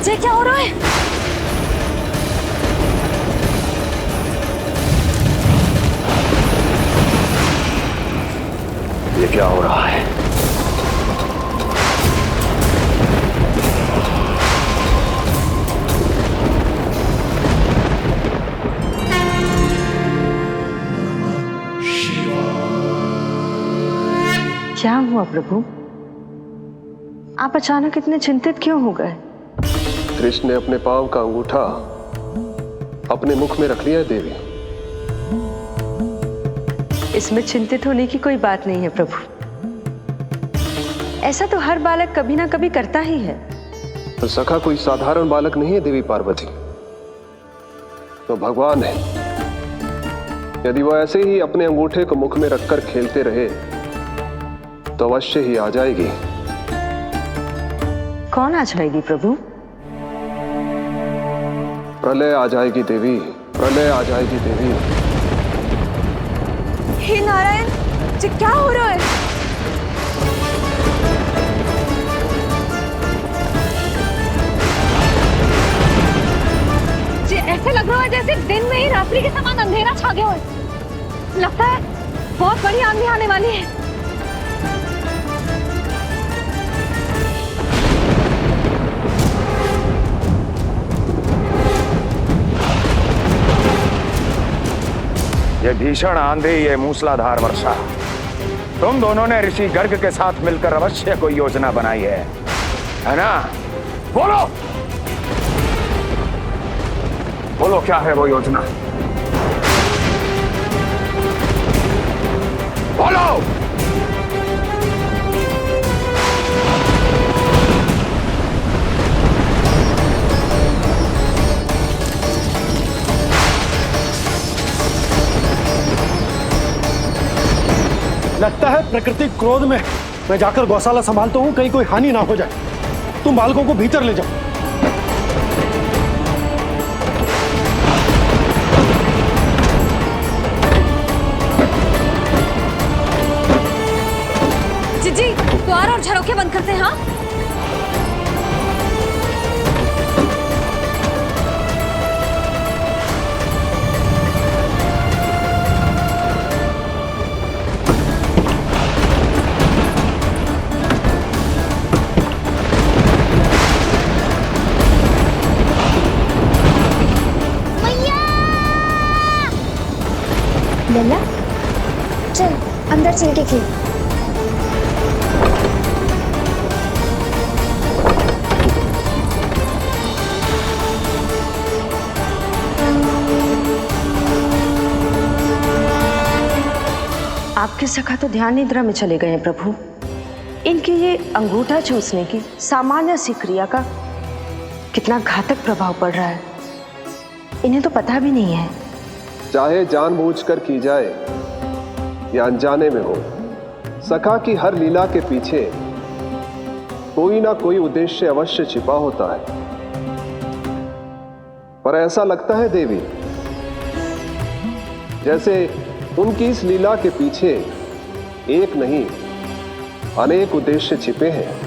ये क्या हो रहा है? ये क्या हो रहा है? क्या हुआ प्रभु? आप अचानक इतने चिंतित क्यों हो गए? कृष्ण ने अपने पांव का अंगूठा अपने मुख में रख लिया है देवी। इसमें चिंतित होने की कोई बात नहीं है प्रभु। ऐसा तो हर बालक कभी ना कभी करता ही है। तो सखा कोई साधारण बालक नहीं है देवी पार्वती, तो भगवान है। यदि वो ऐसे ही अपने अंगूठे को मुख में रखकर खेलते रहे तो अवश्य ही आ जाएगी। कौन आ जाएगी प्रभु? प्रलय आ जाएगी देवी, प्रलय आ जाएगी देवी। हे नारायण, ये क्या हो रहा है? ये ऐसे लग रहा है जैसे दिन में ही रात्रि के समान अंधेरा छा गया हो। लगता है बहुत बड़ी आंधी आने वाली है। ये भीषण आंधी, ये मूसलाधार वर्षा, तुम दोनों ने ऋषि गर्ग के साथ मिलकर अवश्य कोई योजना बनाई है ना? बोलो बोलो, क्या है वो योजना? बोलो। लगता है प्रकृति क्रोध में। मैं जाकर गौशाला संभालता हूँ, कहीं कोई हानि ना हो जाए। तुम बालकों को भीतर ले जाओ। जी, द्वार और झरोखे बंद करते हैं। हाँ, लल्ला, चल अंदर चल के खेल। आपके सखा तो ध्यान निद्रा में चले गए हैं प्रभु। इनकी ये अंगूठा चूसने की सामान्य सी क्रिया का कितना घातक प्रभाव पड़ रहा है, इन्हें तो पता भी नहीं है। चाहे जानबूझकर की जाए या अनजाने में हो, सखा की हर लीला के पीछे कोई ना कोई उद्देश्य अवश्य छिपा होता है। पर ऐसा लगता है देवी जैसे उनकी इस लीला के पीछे एक नहीं अनेक उद्देश्य छिपे हैं।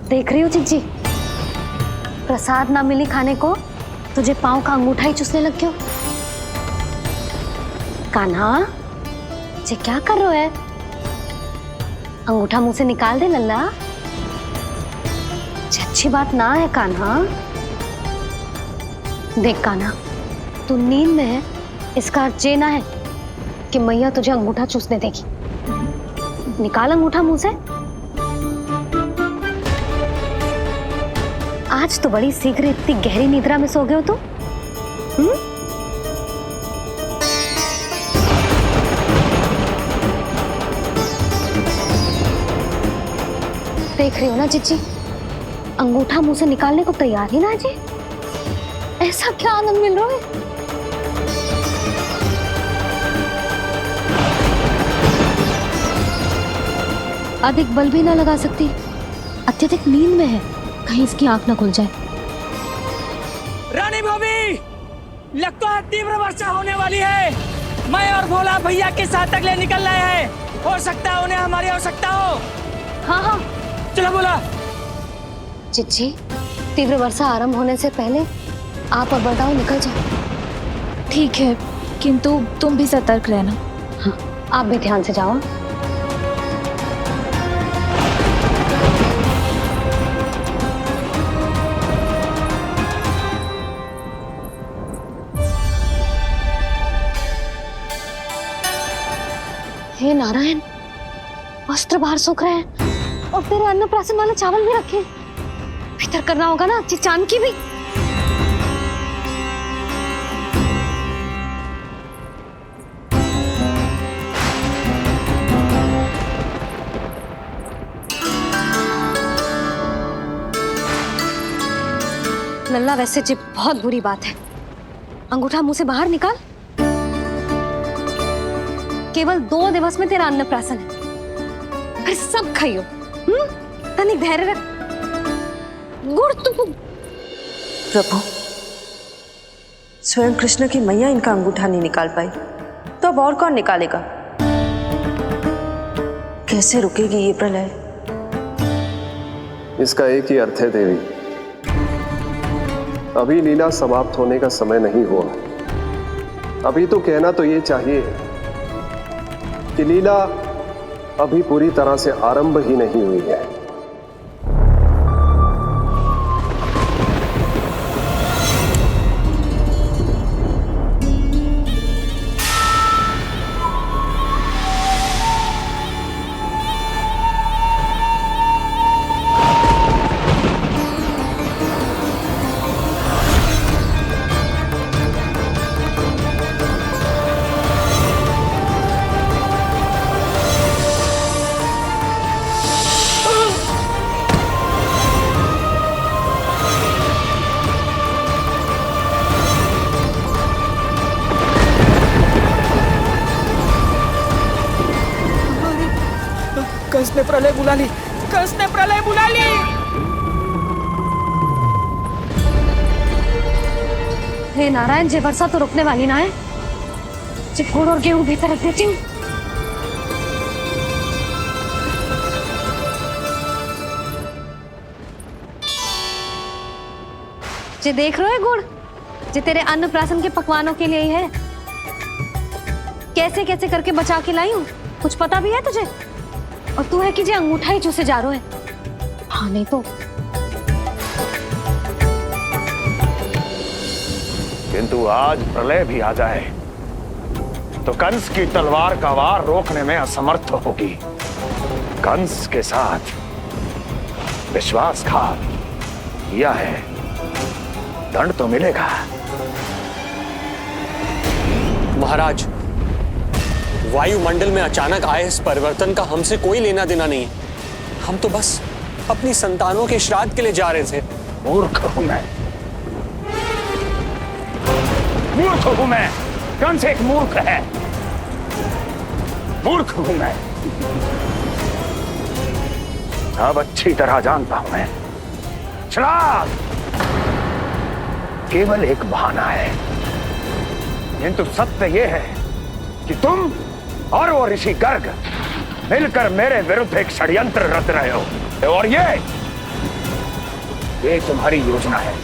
देख रही हो चिज्जी, प्रसाद ना मिली खाने को, तुझे पांव का अंगूठा ही चूसने लग गयो। कान्हा, ये क्या कर रहे है? अंगूठा मुंह से निकाल दे लल्ला। अच्छी बात ना है कान्हा। देख कान्हा, तू नींद में है, इसका अर्थ ये ना है कि मैया तुझे अंगूठा चूसने देगी। निकाल अंगूठा मुंह से। आज तो बड़ी शीघ्र इतनी गहरी निद्रा में सो गए हो तुम। देख रही हो ना जीजी, अंगूठा मुंह से निकालने को तैयार ही ना जी। ऐसा क्या आनंद मिल रहा है। अधिक बल भी ना लगा सकती, अत्यधिक नींद में है, कहीं इसकी आंख ना खुल जाए। रानी भाभी, लगता है तीव्र वर्षा होने वाली है। मैं और भोला भैया के साथ अगले निकल रहे हैं। हो सकता है उन्हें हमारी आवश्यकता हो। हाँ हाँ चलो बोला। चिच्ची, तीव्र वर्षा आरंभ होने से पहले आप और बड़गांव निकल जाओ। ठीक है, किंतु तुम भी सतर्क रहना। हाँ, आप भी ध्यान से जाओ। हे नारायण, वस्त्र बाहर सूख रहे हैं और तेरे अन्नप्राशन वाले चावल भी रखे। भीतर करना होगा ना अच्छी चांद की भी। लल्ला, वैसे जी बहुत बुरी बात है। अंगूठा मुंह से बाहर निकाल। केवल 2 दिवस में तेरा अन्नप्राशन है, फिर सब खाइयो। तनिक धैर्य रख। गुड़ तो प्रभु, स्वयं कृष्ण की मैया इनका अंगूठा नहीं निकाल पाई, तो अब और कौन निकालेगा? कैसे रुकेगी ये प्रलय? इसका एक ही अर्थ है देवी, अभी लीला समाप्त होने का समय नहीं हुआ। अभी तो कहना तो ये चाहिए कि लीला अभी पूरी तरह से आरंभ ही नहीं हुई है। कंस ने प्रलय बुला ली। कंस ने प्रलय बुला ली। हे नारायण, जे वर्षा तो रुकने वाली ना है। जे गुड़ और गेहूं भीतर रख देती हूँ। जे देख रहे हो गुड़, जे तेरे अन्नप्राशन के पकवानों के लिए ही है। कैसे कैसे करके बचा के लाई हूँ, कुछ पता भी है तुझे? और तू है कि जे अंगूठा ही चूसे जा रहे है। हाँ नहीं तो। किंतु आज प्रलय भी आ जाए तो कंस की तलवार का वार रोकने में असमर्थ होगी। कंस के साथ विश्वासघात किया है, दंड तो मिलेगा। महाराज, वायुमंडल में अचानक आए इस परिवर्तन का हमसे कोई लेना देना नहीं है। हम तो बस अपनी संतानों के श्राद्ध के लिए जा रहे थे। मूर्ख हूं मैं, मूर्ख हूं मैं। कंस एक मूर्ख है, मूर्ख हूं मैं। अब अच्छी तरह जानता हूं मैं, श्राद्ध केवल एक बहाना है। किंतु सत्य यह है कि तुम और वो ऋषि गर्ग मिलकर मेरे विरुद्ध एक षड्यंत्र रच रहे हो, और ये तुम्हारी योजना है।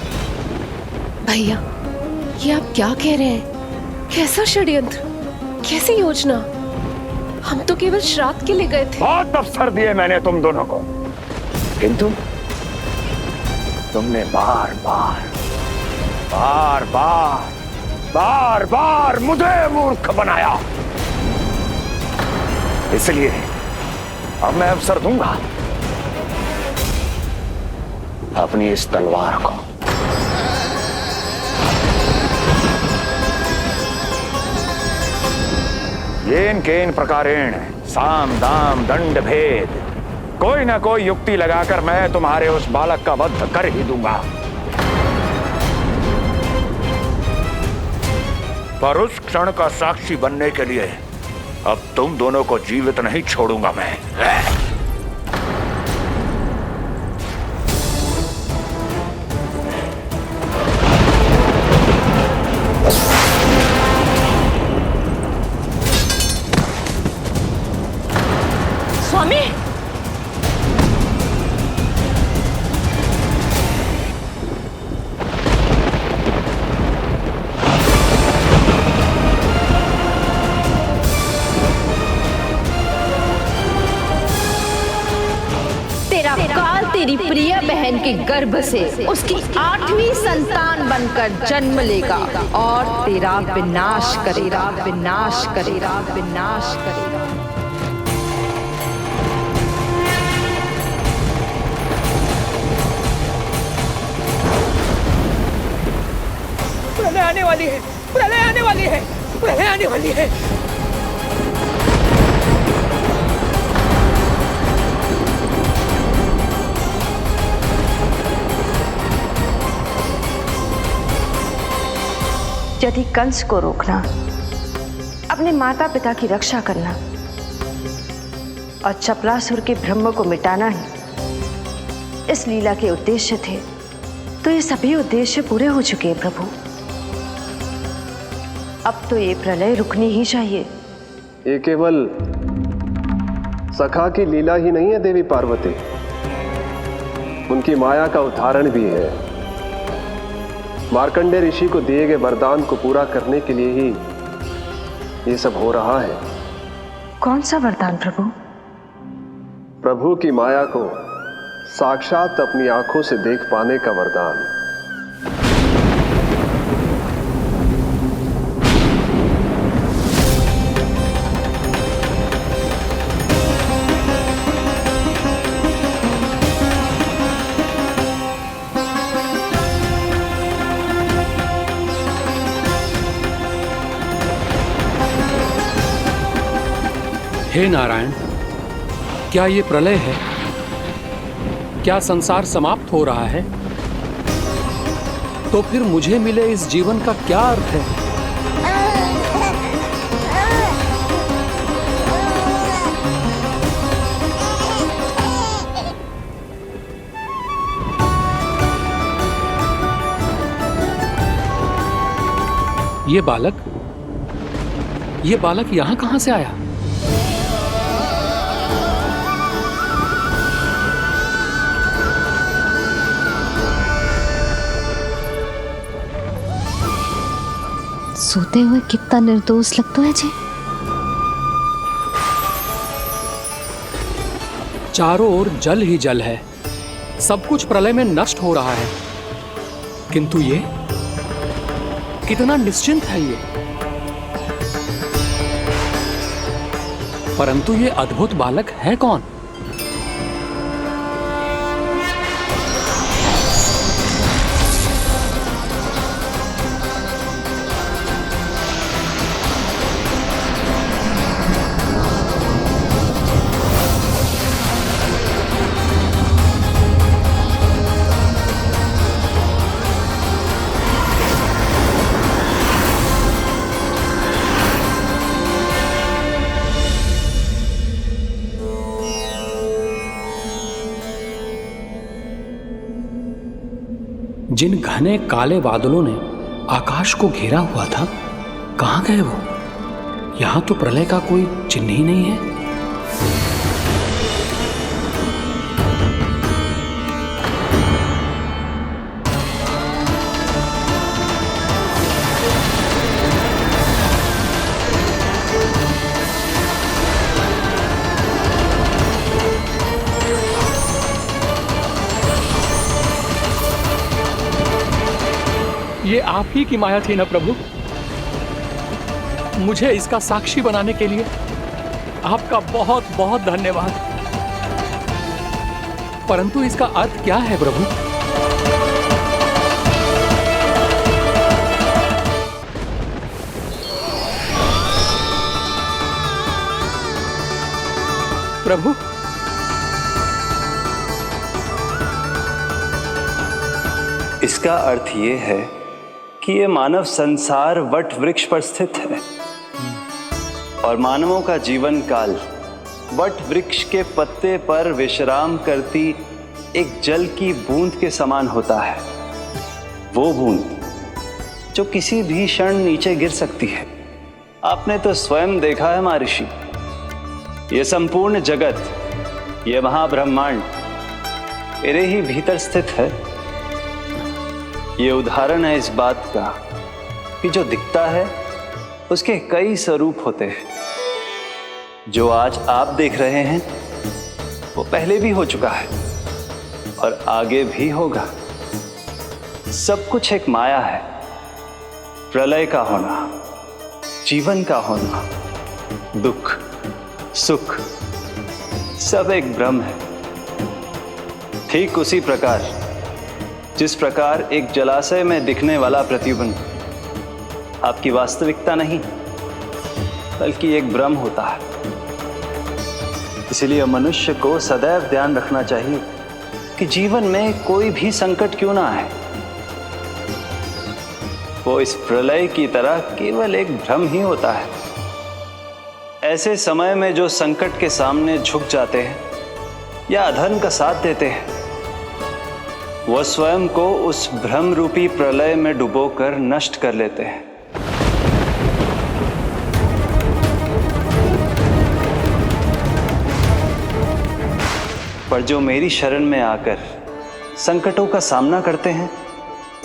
भैया, ये आप क्या कह रहे हैं? कैसा षड्यंत्र, कैसी योजना? हम तो केवल श्राद्ध के लिए गए थे। बहुत अवसर दिए मैंने तुम दोनों को, किंतु तुमने बार बार मुझे मूर्ख बनाया। इसलिए अब मैं अवसर दूंगा अपनी इस तलवार को। येन केन प्रकारेण साम दाम दंड भेद, कोई ना कोई युक्ति लगाकर मैं तुम्हारे उस बालक का वध कर ही दूंगा। पर उस क्षण का साक्षी बनने के लिए अब तुम दोनों को जीवित नहीं छोड़ूंगा मैं। स्वामी, तेरा काल तेरी प्रिय बहन के गर्भ से उसकी 8वीं संतान बनकर जन्म लेगा और तेरा विनाश करेगा, विनाश करेगा, विनाश करेगा। प्रलय आने वाली है, प्रलय आने वाली है, प्रलय आने वाली है। यदि कंस को रोकना, अपने माता पिता की रक्षा करना और चपलासुर के ब्रह्म को मिटाना ही इस लीला के उद्देश्य थे, तो ये सभी उद्देश्य पूरे हो चुके हैं प्रभु। अब तो ये प्रलय रुकनी ही चाहिए। ये केवल सखा की लीला ही नहीं है देवी पार्वती, उनकी माया का उदाहरण भी है। मार्कंडेय ऋषि को दिए गए वरदान को पूरा करने के लिए ही ये सब हो रहा है। कौन सा वरदान प्रभु? प्रभु की माया को साक्षात अपनी आंखों से देख पाने का वरदान। हे नारायण, क्या ये प्रलय है? क्या संसार समाप्त हो रहा है? तो फिर मुझे मिले इस जीवन का क्या अर्थ है? ये बालक यहां कहां से आया? सोते हुए कितना निर्दोष लगता है जी। चारों ओर जल ही जल है, सब कुछ प्रलय में नष्ट हो रहा है, किंतु ये कितना निश्चिंत है ये। परंतु ये अद्भुत बालक है कौन? जिन घने काले बादलों ने आकाश को घेरा हुआ था, कहां गए वो? यहां तो प्रलय का कोई चिन्ह ही नहीं है। ये आप ही की माया थी ना प्रभु? मुझे इसका साक्षी बनाने के लिए आपका बहुत बहुत धन्यवाद। परंतु इसका अर्थ क्या है प्रभु? प्रभु, इसका अर्थ ये है कि ये मानव संसार वट वृक्ष पर स्थित है और मानवों का जीवन काल वट वृक्ष के पत्ते पर विश्राम करती एक जल की बूंद के समान होता है। वो बूंद जो किसी भी क्षण नीचे गिर सकती है। आपने तो स्वयं देखा है महर्षि, ये संपूर्ण जगत, ये महाब्रह्मांड मेरे ही भीतर स्थित है। ये उदाहरण है इस बात का कि जो दिखता है उसके कई स्वरूप होते हैं। जो आज आप देख रहे हैं वो पहले भी हो चुका है और आगे भी होगा। सब कुछ एक माया है। प्रलय का होना, जीवन का होना, दुख, सुख, सब एक भ्रम है। ठीक उसी प्रकार जिस प्रकार एक जलाशय में दिखने वाला प्रतिबिंब आपकी वास्तविकता नहीं बल्कि एक भ्रम होता है। इसलिए मनुष्य को सदैव ध्यान रखना चाहिए कि जीवन में कोई भी संकट क्यों ना आए, वो इस प्रलय की तरह केवल एक भ्रम ही होता है। ऐसे समय में जो संकट के सामने झुक जाते हैं या अधर्म का साथ देते हैं, वो स्वयं को उस भ्रम रूपी प्रलय में डुबोकर नष्ट कर लेते हैं। पर जो मेरी शरण में आकर संकटों का सामना करते हैं,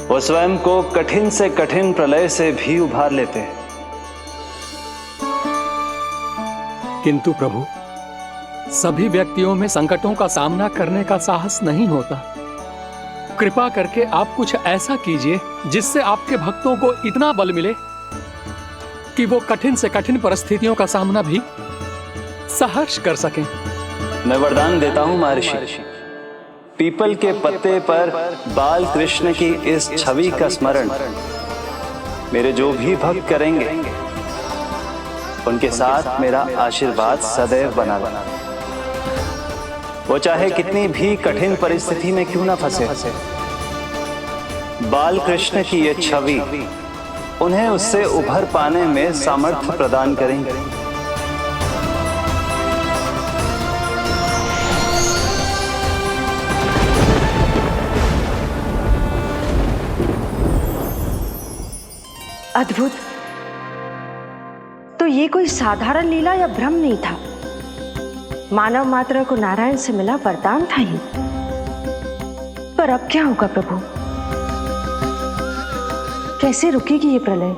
वो स्वयं को कठिन से कठिन प्रलय से भी उभार लेते हैं। किंतु प्रभु, सभी व्यक्तियों में संकटों का सामना करने का साहस नहीं होता। कृपा करके आप कुछ ऐसा कीजिए जिससे आपके भक्तों को इतना बल मिले कि वो कठिन से कठिन परिस्थितियों का सामना भी सहर्ष कर सकें। मैं वरदान देता हूं महर्षि, पीपल के पत्ते पर बाल कृष्ण की इस छवि का स्मरण मेरे जो भी भक्त करेंगे उनके साथ मेरा आशीर्वाद सदैव बना रहना। वो चाहे कितनी भी कठिन परिस्थिति में क्यों ना फंसे, बाल कृष्ण की ये छवि उन्हें उससे उभर पाने में सामर्थ्य प्रदान करेंगे। अद्भुत। तो ये कोई साधारण लीला या भ्रम नहीं था, मानव मात्र को नारायण से मिला वरदान था ये। पर अब क्या होगा प्रभु? कैसे रुकेगी ये प्रलय?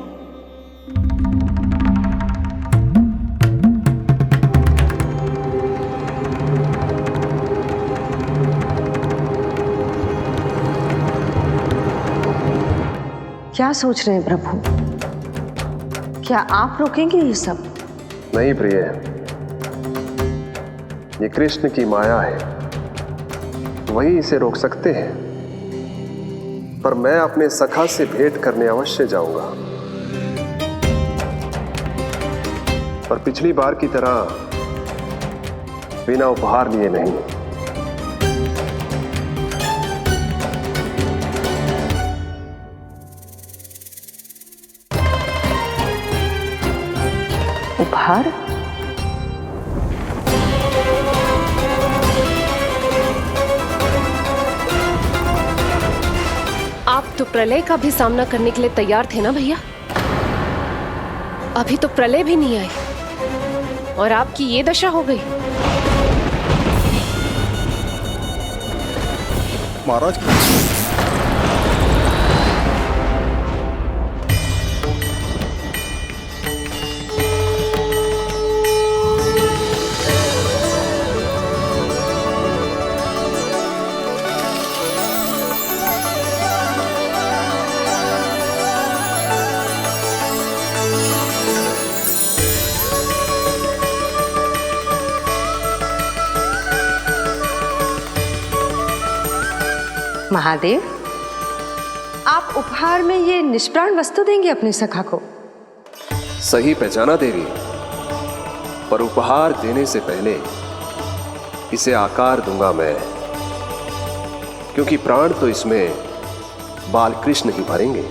क्या सोच रहे हैं प्रभु? क्या आप रोकेंगे ये सब? नहीं प्रिय, ये कृष्ण की माया है, वही इसे रोक सकते हैं। पर मैं अपने सखा से भेंट करने अवश्य जाऊंगा। पर पिछली बार की तरह बिना उपहार लिए नहीं। उपहार? आप तो प्रलय का भी सामना करने के लिए तैयार थे ना भैया? अभी तो प्रलय भी नहीं आई और आपकी ये दशा हो गई। महाराज, महादेव, आप उपहार में ये निष्प्राण वस्तु देंगे अपने सखा को? सही पहचाना देवी, पर उपहार देने से पहले इसे आकार दूंगा मैं, क्योंकि प्राण तो इसमें बालकृष्ण ही भरेंगे।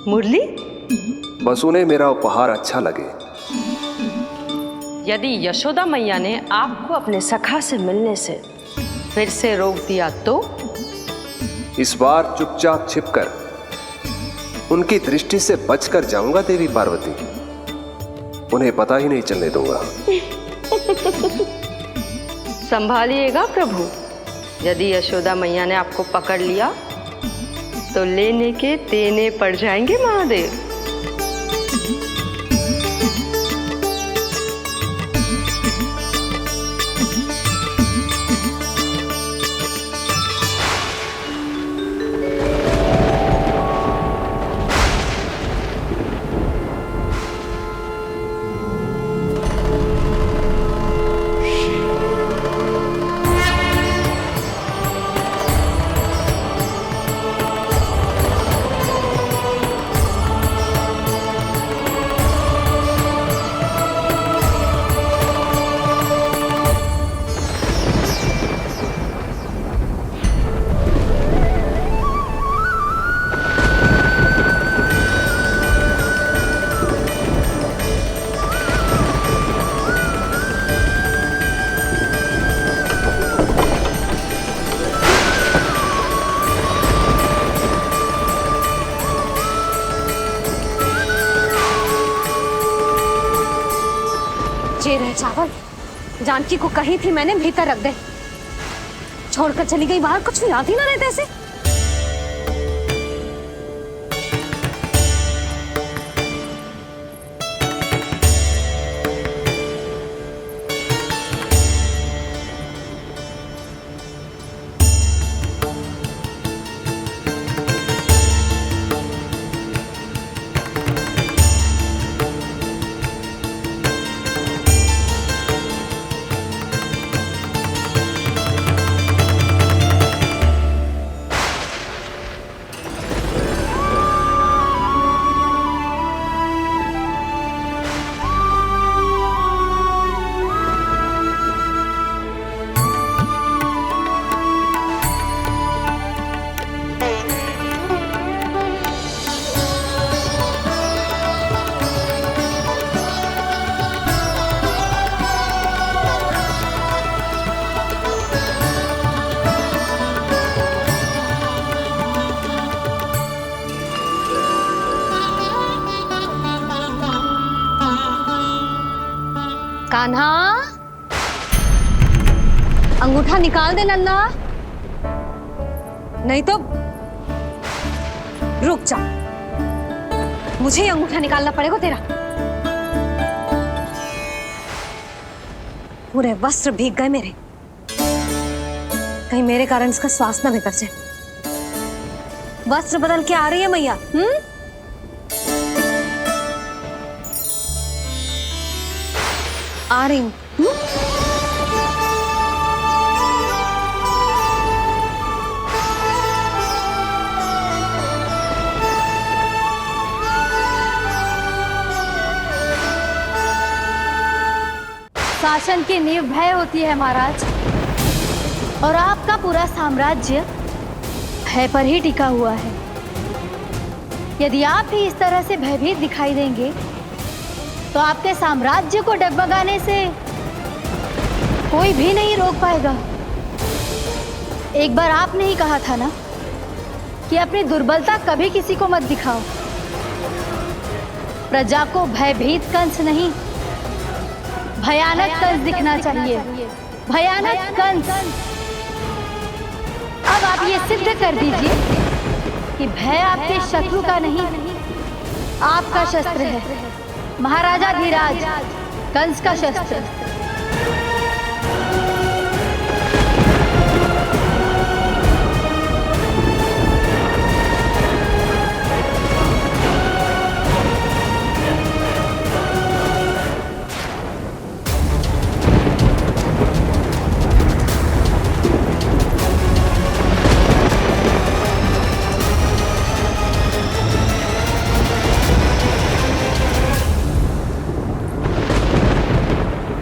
मुरली, बस उन्हें मेरा उपहार अच्छा लगे। यदि यशोदा मैया ने आपको अपने सखा से मिलने से फिर से रोक दिया तो? इस बार चुपचाप छिपकर उनकी दृष्टि से बचकर जाऊंगा देवी पार्वती, उन्हें पता ही नहीं चलने दूंगा। संभालिएगा प्रभु, यदि यशोदा मैया ने आपको पकड़ लिया तो लेने के देने पड़ जाएंगे महादेव। जे रहे चावल, जानकी को कही थी मैंने भीतर रख दे, छोड़कर चली गई बाहर, कुछ याद ही ना रहते ऐसे। कान्हा, अंगूठा निकाल दे नन्ना, नहीं तो रुक जा, मुझे ही अंगूठा निकालना पड़ेगा तेरा। पूरे वस्त्र भीग गए मेरे, कहीं मेरे कारण इसका श्वास ना बिगड़ जाए। वस्त्र बदल के आ रही है मैया। आ रही हूं। शासन की नींव भय होती है महाराज, और आपका पूरा साम्राज्य भय पर ही टिका हुआ है। यदि आप भी इस तरह से भयभीत दिखाई देंगे तो आपके साम्राज्य को डगमगाने से कोई भी नहीं रोक पाएगा। एक बार आपने ही कहा था ना कि अपनी दुर्बलता कभी किसी को मत दिखाओ। प्रजा को भयभीत कंस नहीं, भयानक कंस दिखना चाहिए, भयानक कंस। अब आप ये सिद्ध कर दीजिए कि भय आपके शत्रु का नहीं, आपका शस्त्र है। महाराजा धीराज, कंस का शस्त्र।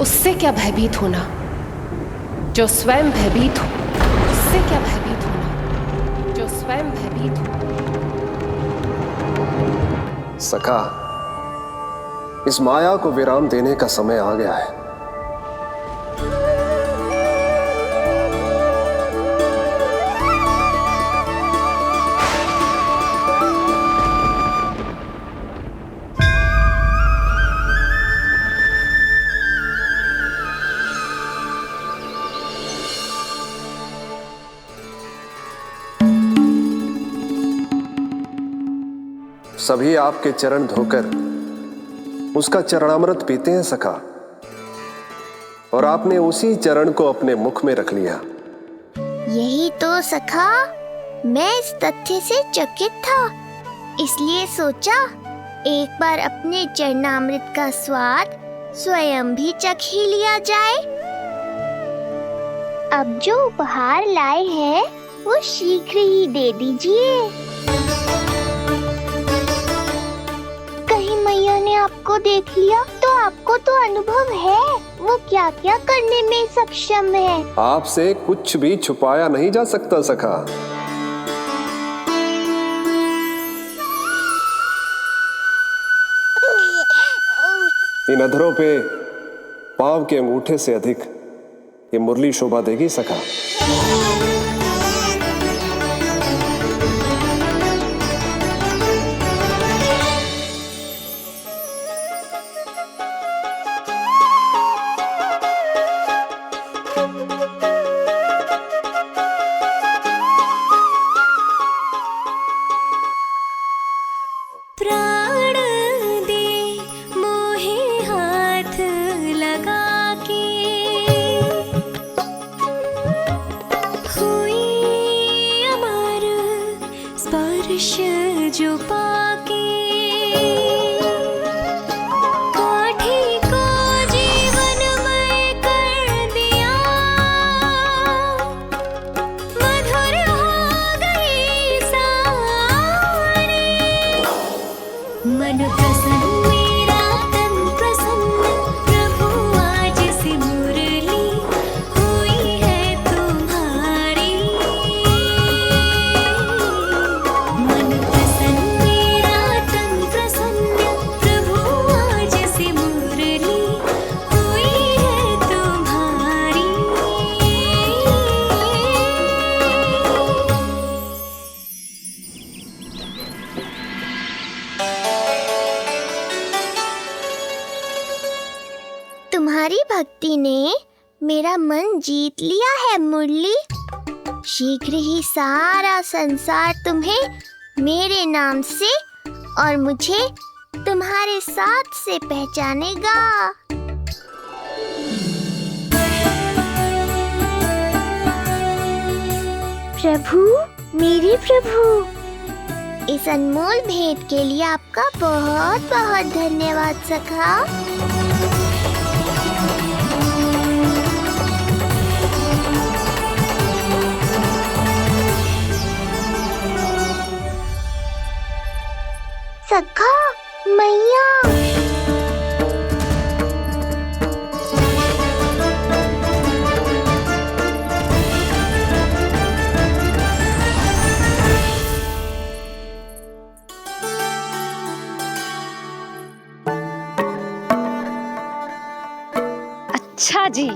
उससे क्या भयभीत होना जो स्वयं भयभीत हो, उससे क्या भयभीत होना जो स्वयं भयभीत हो। सखा, इस माया को विराम देने का समय आ गया है। सभी आपके चरण धोकर उसका चरणामृत पीते हैं सखा, और आपने उसी चरण को अपने मुख में रख लिया। यही तो सखा, मैं इस तथ्य से चकित था, इसलिए सोचा एक बार अपने चरणामृत का स्वाद स्वयं भी चख ही लिया जाए। अब जो उपहार लाए हैं वो शीघ्र ही दे दीजिए। मैया ने आपको देख लिया तो आपको तो अनुभव है वो क्या क्या करने में सक्षम है। आपसे कुछ भी छुपाया नहीं जा सकता सखा। इन अधरों पे पांव के अंगूठे से अधिक ये मुरली शोभा देगी सखा। जो पाके तुम्हारी भक्ति ने मेरा मन जीत लिया है मुरली। शीघ्र ही सारा संसार तुम्हें मेरे नाम से और मुझे तुम्हारे साथ से पहचानेगा। प्रभु, मेरे प्रभु, इस अनमोल भेंट के लिए आपका बहुत बहुत धन्यवाद सखा। सखा, मैया, अच्छा जी,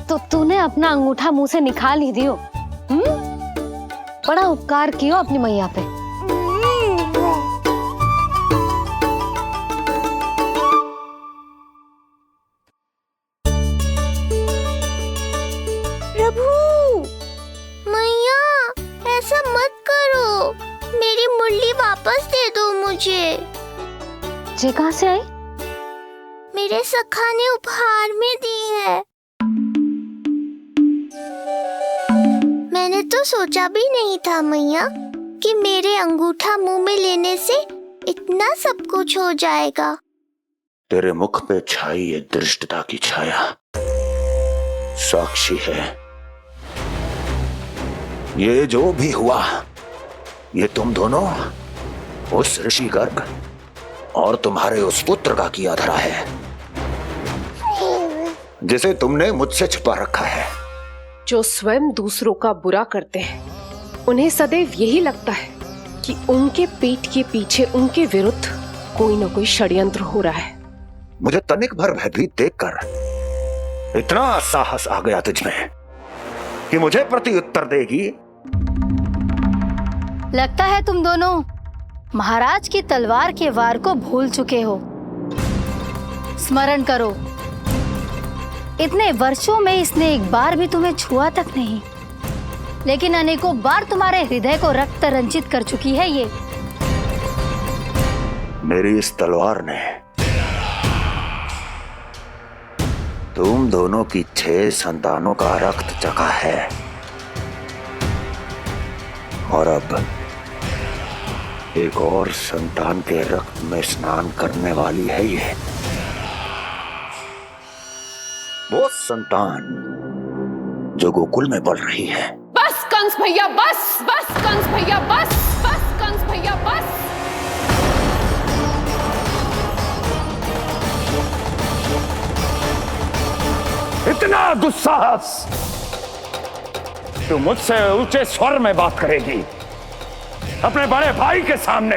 तो तूने अपना अंगूठा मुंह से निकाल ही दियो। बड़ा उपकार कियो अपनी मैया पे। प्रभु, मैया ऐसा मत करो, मेरी मुरली वापस दे दो मुझे। ये कहाँ से आई? मेरे सखा ने उपहार में दी है। मैंने तो सोचा भी नहीं था मैया कि मेरे अंगूठा मुंह में लेने से इतना सब कुछ हो जाएगा। तेरे मुख पे छाई ये दृष्टता की छाया साक्षी है। ये जो भी हुआ, ये तुम दोनों, उस ऋषि गर्ग और तुम्हारे उस पुत्र का किया धरा है, जिसे तुमने मुझसे छुपा रखा है। जो स्वयं दूसरों का बुरा करते हैं, उन्हें सदैव यही लगता है कि उनके पीठ के पीछे उनके विरुद्ध कोई न कोई षड्यंत्र हो रहा है। मुझे तनिक भर भयभीत देखकर इतना साहस आ गया तुझमें कि मुझे प्रति उत्तर देगी। लगता है तुम दोनों महाराज की तलवार के वार को भूल चुके हो। स्मरण करो, इतने वर्षों में इसने एक बार भी तुम्हें छुआ तक नहीं, लेकिन अनेकों बार तुम्हारे हृदय को रक्त रंजित कर चुकी है ये। मेरी इस तलवार ने तुम दोनों की 6 संतानों का रक्त चखा है, और अब एक और संतान के रक्त में स्नान करने वाली है ये। वो संतान जो गोकुल में पल रही है। बस कंस भैया बस, बस कंस भैया बस, बस कंस भैया बस। इतना दुस्साहस! तू मुझसे ऊंचे स्वर में बात करेगी अपने बड़े भाई के सामने?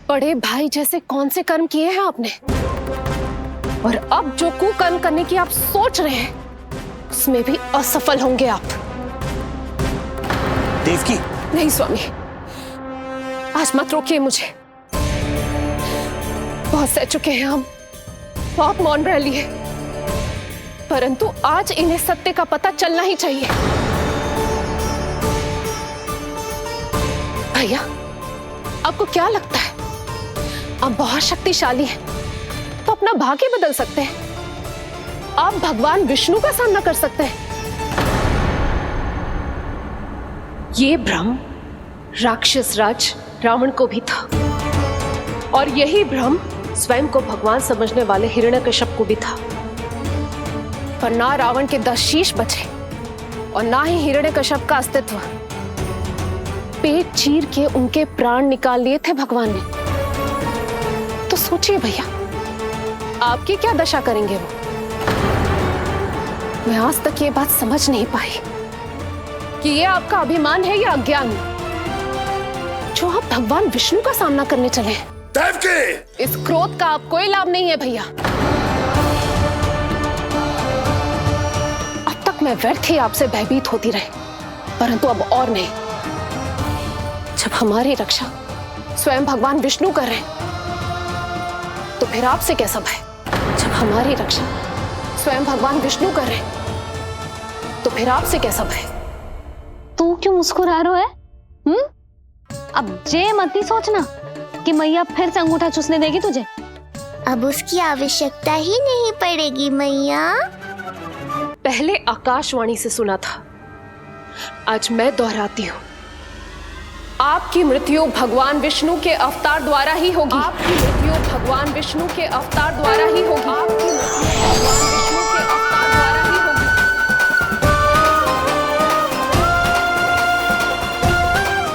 बड़े भाई जैसे कौन से कर्म किए हैं आपने? और अब जो कुकर्म करने की आप सोच रहे हैं, उसमें भी असफल होंगे आप। देवकी, नहीं स्वामी, आज मत रोकिए मुझे। बहुत सह चुके हैं हम, बहुत मौन रह लिए, परंतु आज इन्हें सत्य का पता चलना ही चाहिए। भैया, आपको क्या लगता है आप बहुत शक्तिशाली हैं, तो अपना भाग्य बदल सकते हैं? आप भगवान विष्णु का सामना कर सकते हैं। ये भ्रम राक्षस राज रावण को भी था, और यही भ्रम स्वयं को भगवान समझने वाले हिरण्यकश्यप को भी था। पर ना रावण के 10 शीश बचे और ना ही हिरण्यकश्यप का अस्तित्व। पेट चीर के उनके प्राण निकाल लिए थे भगवान ने। तो सोचिए भैया, आपकी क्या दशा करेंगे वो? मैं आज तक ये बात समझ नहीं पाई कि ये आपका अभिमान है या अज्ञान, जो आप भगवान विष्णु का सामना करने चले हैं। देवकी! इस क्रोध का आप कोई लाभ नहीं है भैया। अब तक मैं व्यर्थ ही आपसे भयभीत होती रही, परंतु अब और नहीं। जब हमारी रक्षा स्वयं भगवान विष्णु कर रहे हैं, तो फिर आपसे कैसा भय? जब हमारी रक्षा स्वयं भगवान विष्णु कर रहे हैं, तो फिर आपसे कैसा भय? तू क्यों मुस्कुरा रहा है? अब जे मत ही सोचना कि मैया फिर से अंगूठा चूसने देगी तुझे। अब उसकी आवश्यकता ही नहीं पड़ेगी मैया। पहले आकाशवाणी से सुना था, आज मैं दोहराती हूँ। आपकी मृत्यु भगवान विष्णु के अवतार द्वारा ही होगी। आपकी मृत्यु भगवान विष्णु के अवतार द्वारा ही होगी। आपकी मृत्यु भगवान विष्णु के अवतार द्वारा ही होगी।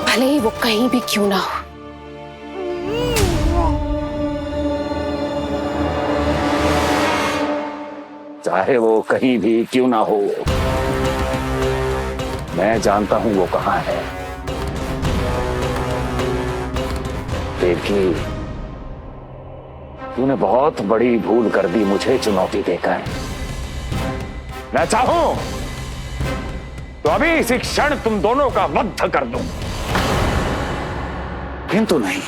भले ही वो कहीं भी क्यों ना हो। चाहे वो कहीं भी क्यों ना हो, मैं जानता हूं वो कहां है। देवकी, तूने बहुत बड़ी भूल कर दी मुझे चुनौती देकर। मैं चाहूं तो अभी इसी क्षण तुम दोनों का वध कर दूं, किंतु नहीं।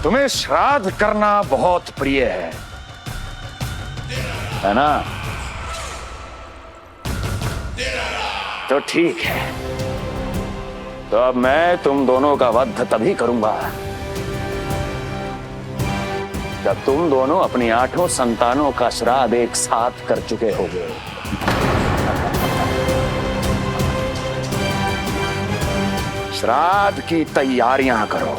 तुम्हें श्राद्ध करना बहुत प्रिय है ना? तो ठीक है, तो अब मैं तुम दोनों का वध तभी करूंगा जब तुम दोनों अपनी 8 संतानों का श्राद्ध एक साथ कर चुके होगे। श्राद्ध की तैयारियां करो।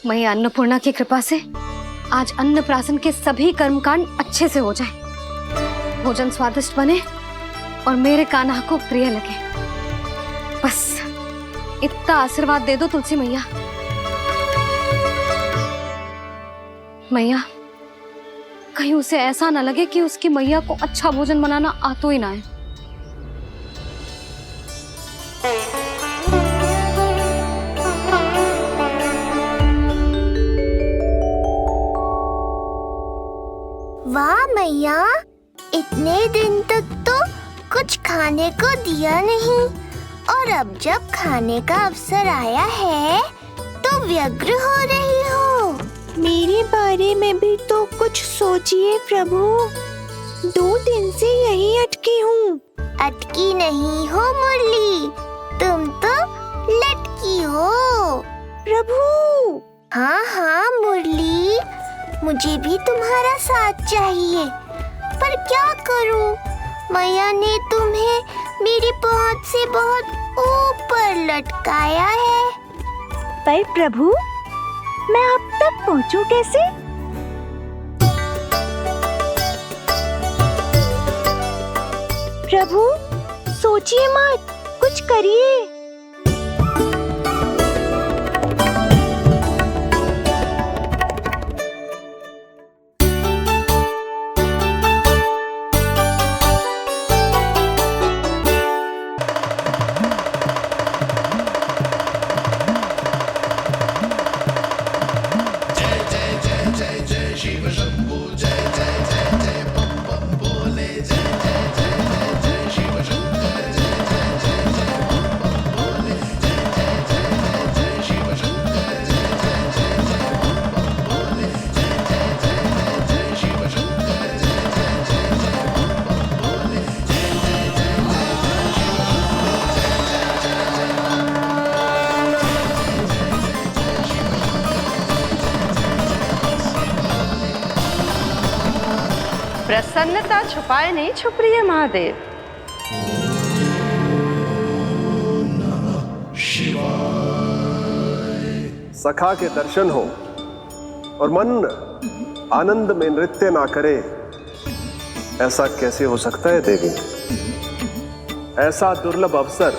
मैया अन्नपूर्णा की कृपा से आज अन्नप्राशन के सभी कर्मकांड अच्छे से हो जाए, भोजन स्वादिष्ट बने और मेरे कान्हा को प्रिय लगे। बस इतना आशीर्वाद दे दो तुलसी मैया। मैया, कहीं उसे ऐसा ना लगे कि उसकी मैया को अच्छा भोजन बनाना आता ही ना है। वाह मैया, इतने दिन तक तो कुछ खाने को दिया नहीं, और अब जब खाने का अवसर आया है तो व्यग्र हो रही हो। मेरे बारे में भी तो कुछ सोचिए प्रभु। 2 दिन से यहीं अटकी हूँ। अटकी नहीं हो मुरली, तुम तो लटकी हो प्रभु। हाँ हाँ मुरली, मुझे भी तुम्हारा साथ चाहिए, पर क्या करूं? मैया ने तुम्हें मेरी पहुंच से बहुत ऊपर लटकाया है। पर प्रभु, मैं अब तक पहुंचूं कैसे? प्रभु, सोचिए मत, कुछ करिए। प्रसन्नता छुपाए नहीं छुप रही है महादेव। सखा के दर्शन हो और मन आनंद में नृत्य ना करे, ऐसा कैसे हो सकता है देवी? ऐसा दुर्लभ अवसर,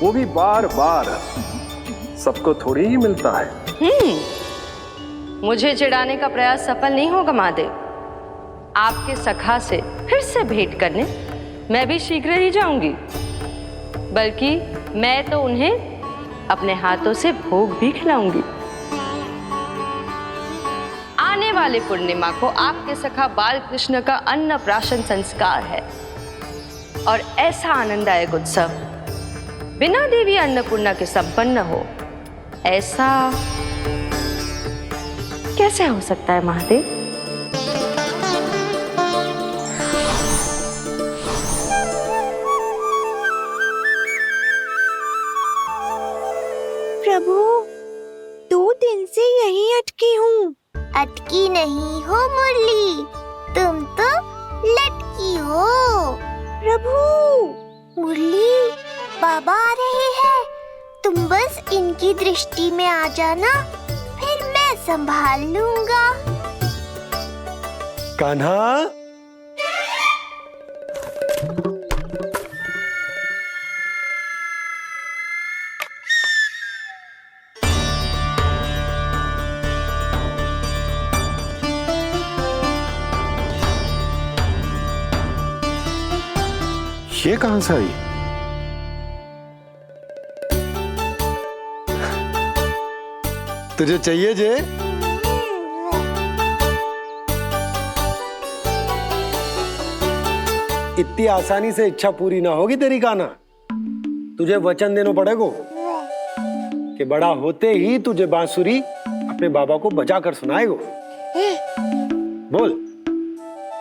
वो भी बार बार, सबको थोड़ी ही मिलता है। मुझे चिढ़ाने का प्रयास सफल नहीं होगा महादेव। आपके सखा से फिर से भेंट करने मैं भी शीघ्र ही जाऊंगी, बल्कि मैं तो उन्हें अपने हाथों से भोग भी खिलाऊंगी। आने वाले पूर्णिमा को आपके सखा बाल कृष्ण का अन्नप्राशन संस्कार है, और ऐसा आनंददायक उत्सव बिना देवी अन्नपूर्णा के संपन्न हो, ऐसा कैसे हो सकता है महादेव? प्रभु, 2 दिन से यहीं अटकी हूँ। अटकी नहीं हो मुरली, तुम तो लटकी हो प्रभु। मुरली, बाबा आ रहे हैं, तुम बस इनकी दृष्टि में आ जाना, फिर मैं संभाल लूंगा। कान्हा, ये कहां से आई? तुझे चाहिए जे? इतनी आसानी से इच्छा पूरी ना होगी तेरी कान्हा। तुझे वचन देना पड़ेगा कि बड़ा होते ही तुझे बांसुरी अपने बाबा को बजा कर सुनाएगो। बोल,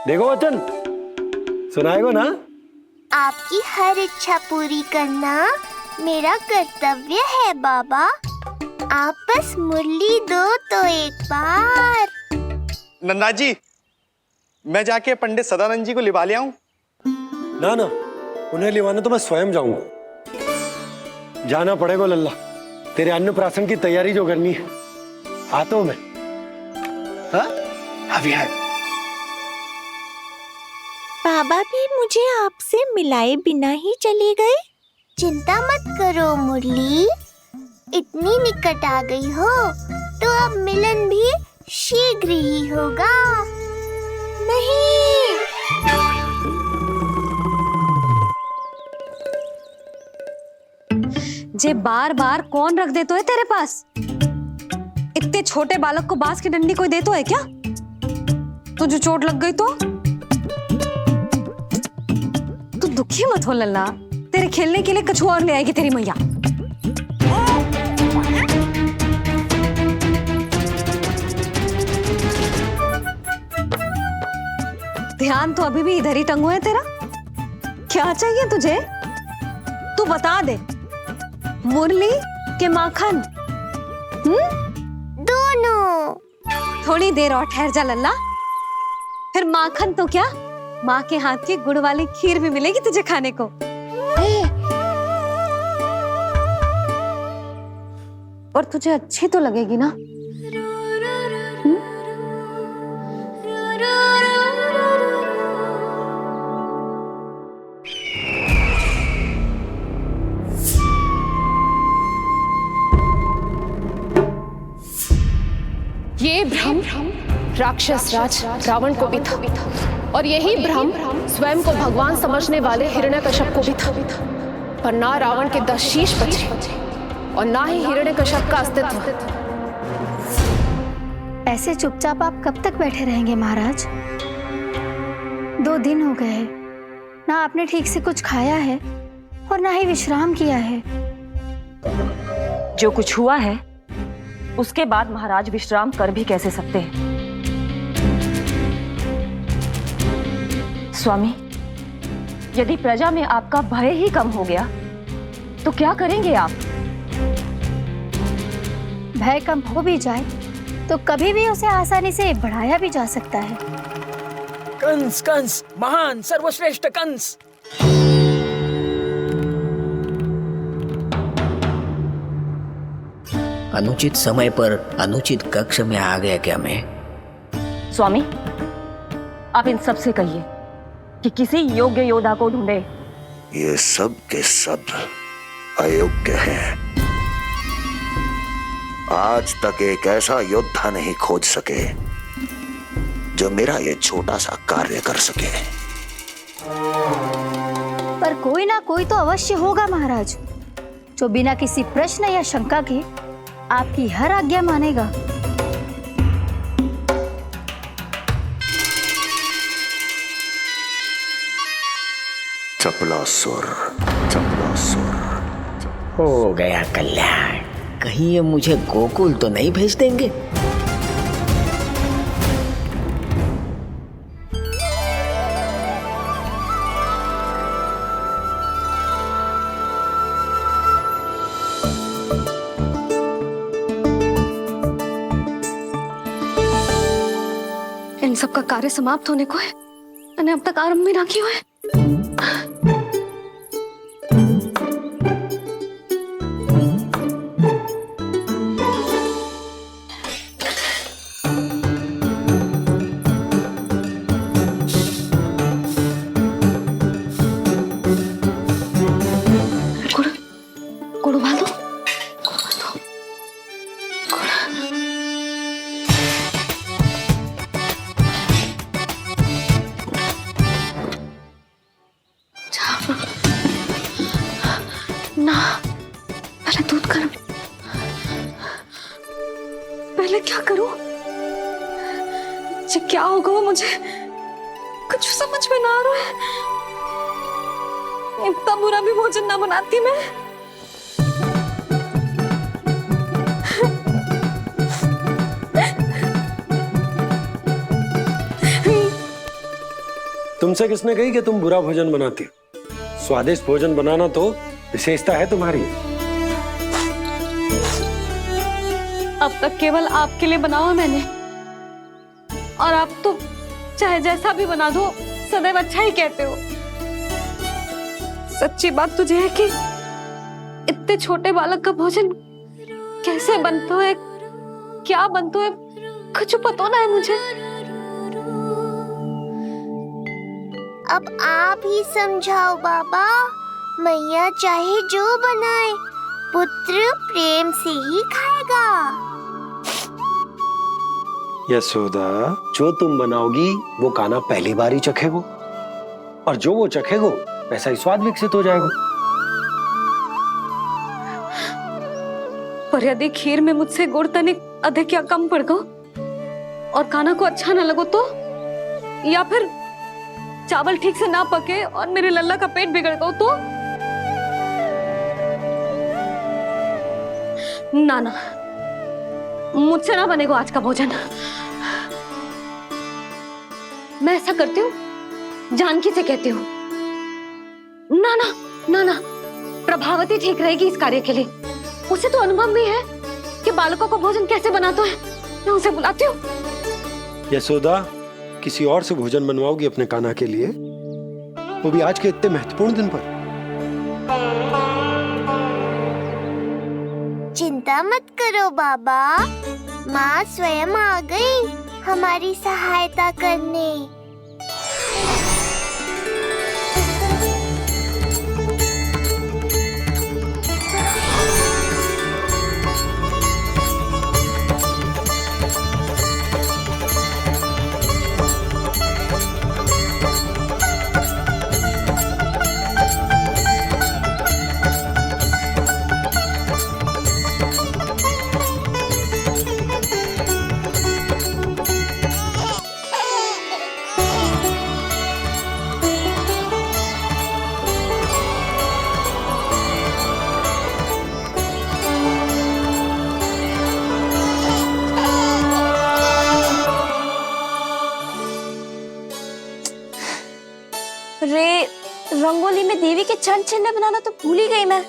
देखो वचन सुनाएगो ना? आपकी हर इच्छा पूरी करना मेरा कर्तव्य है बाबा। आप बस मुरली दो तो एक बार। नन्ना जी, मैं जाके पंडित सदानंद जी को लिवा ले आऊं? ना ना, उन्हें लिवाने तो मैं स्वयं जाऊंगा। जाना पड़ेगा लल्ला, तेरे अन्नप्राशन की तैयारी जो करनी है। आता हूं मैं। हाँ? अभी है। बाबा भी मुझे आपसे मिलाए बिना ही चले गए। चिंता मत करो मुरली, इतनी निकट आ गई हो तो अब मिलन भी शीघ्र ही होगा। नहीं, जे बार बार कौन रख दे तो है तेरे पास? इतने छोटे बालक को बांस की डंडी कोई दे तो है क्या? तुझे चोट लग गई तो? तू दुखी मत हो लल्ला, तेरे खेलने के लिए कछुआ और ले आएगी तेरी मैया। ध्यान तो अभी भी इधर ही टंगू है तेरा। क्या चाहिए तुझे? तू बता दे, मुरली के माखन? दोनों। थोड़ी देर और ठहर जा लल्ला, फिर माखन तो क्या, माँ के हाथ की गुड़ वाली खीर भी मिलेगी तुझे खाने को। और तुझे अच्छी तो लगेगी ना? ये भ्रम राक्षस राज रावण को भी था, और यही भ्रम स्वयं को भगवान समझने वाले हिरण्यकश्यप को भी था। पर ना रावण के 10 शीश बचे और ना ही हिरण्यकश्यप का अस्तित्व। ऐसे चुपचाप आप कब तक बैठे रहेंगे महाराज? 2 दिन हो गए, ना आपने ठीक से कुछ खाया है और ना ही विश्राम किया है। जो कुछ हुआ है उसके बाद महाराज विश्राम कर भी कैसे सकते हैं? स्वामी, यदि प्रजा में आपका भय ही कम हो गया तो क्या करेंगे आप? भय कम हो भी जाए तो कभी भी उसे आसानी से बढ़ाया भी जा सकता है। कंस कंस, महान सर्वश्रेष्ठ कंस। अनुचित समय पर अनुचित कक्ष में आ गया क्या मैं? स्वामी, आप इन सब से कहिए कि किसी योग्य योद्धा को ढूंढे। ये सब के सब अयोग्य हैं। आज तक एक ऐसा योद्धा नहीं खोज सके जो मेरा ये छोटा सा कार्य कर सके। पर कोई ना कोई तो अवश्य होगा महाराज, जो बिना किसी प्रश्न या शंका के आपकी हर आज्ञा मानेगा। चपलासुर, चपलासुर। हो गया कल्याण। कहीं ये मुझे गोकुल तो नहीं भेज देंगे? इन सब का कार्य समाप्त होने को है, मैंने अब तक आरंभ भी ना किया है। गुड़ उबाल दो। करूं? ये क्या होगा वो मुझे कुछ समझ में ना आ रहा है। इतना बुरा भी भोजन ना बनाती मैं। तुमसे किसने कही कि तुम बुरा भोजन बनाती हो? स्वादिष्ट भोजन बनाना तो विशेषता है तुम्हारी। अब तक केवल आपके लिए बनाओ मैंने, और आप तो चाहे जैसा भी बना दो सदैव अच्छा ही कहते हो। सच्ची बात तुझे है कि इतने छोटे बालक का भोजन कैसे बनता है, क्या बनता है, कुछ पता ना है मुझे। अब आप ही समझाओ बाबा। मैया चाहे जो बनाए, पुत्र प्रेम से ही खाएगा। यशोदा, जो तुम बनाओगी वो कान्हा पहली बार ही चखेगो, और जो वो चखेगो वैसा ही स्वाद विकसित हो जाएगा। पर यदि खीर में मुझसे गुड़ तनिक अधिक या कम पड़ गो और कान्हा को अच्छा न लगो तो, या फिर चावल ठीक से ना पके और मेरे लल्ला का पेट बिगड़ गो तो? ना ना, मुझसे ना बनेगा आज का भोजन। मैं ऐसा करती हूँ, जानकी से कहती हूँ। ना ना ना ना, प्रभावती ठीक रहेगी इस कार्य के लिए। उसे तो अनुभव भी है कि बालकों को भोजन कैसे बनाता है। मैं उसे बुलाती हूँ। यशोदा, किसी और से भोजन बनवाओगी अपने कान्हा के लिए, वो भी आज के इतने महत्वपूर्ण दिन पर? चिंता मत करो बाबा, माँ स्वयं आ गई हमारी सहायता करने। रे, रंगोली में देवी के चरण चिन्ह बनाना तो भूल ही गई मैं।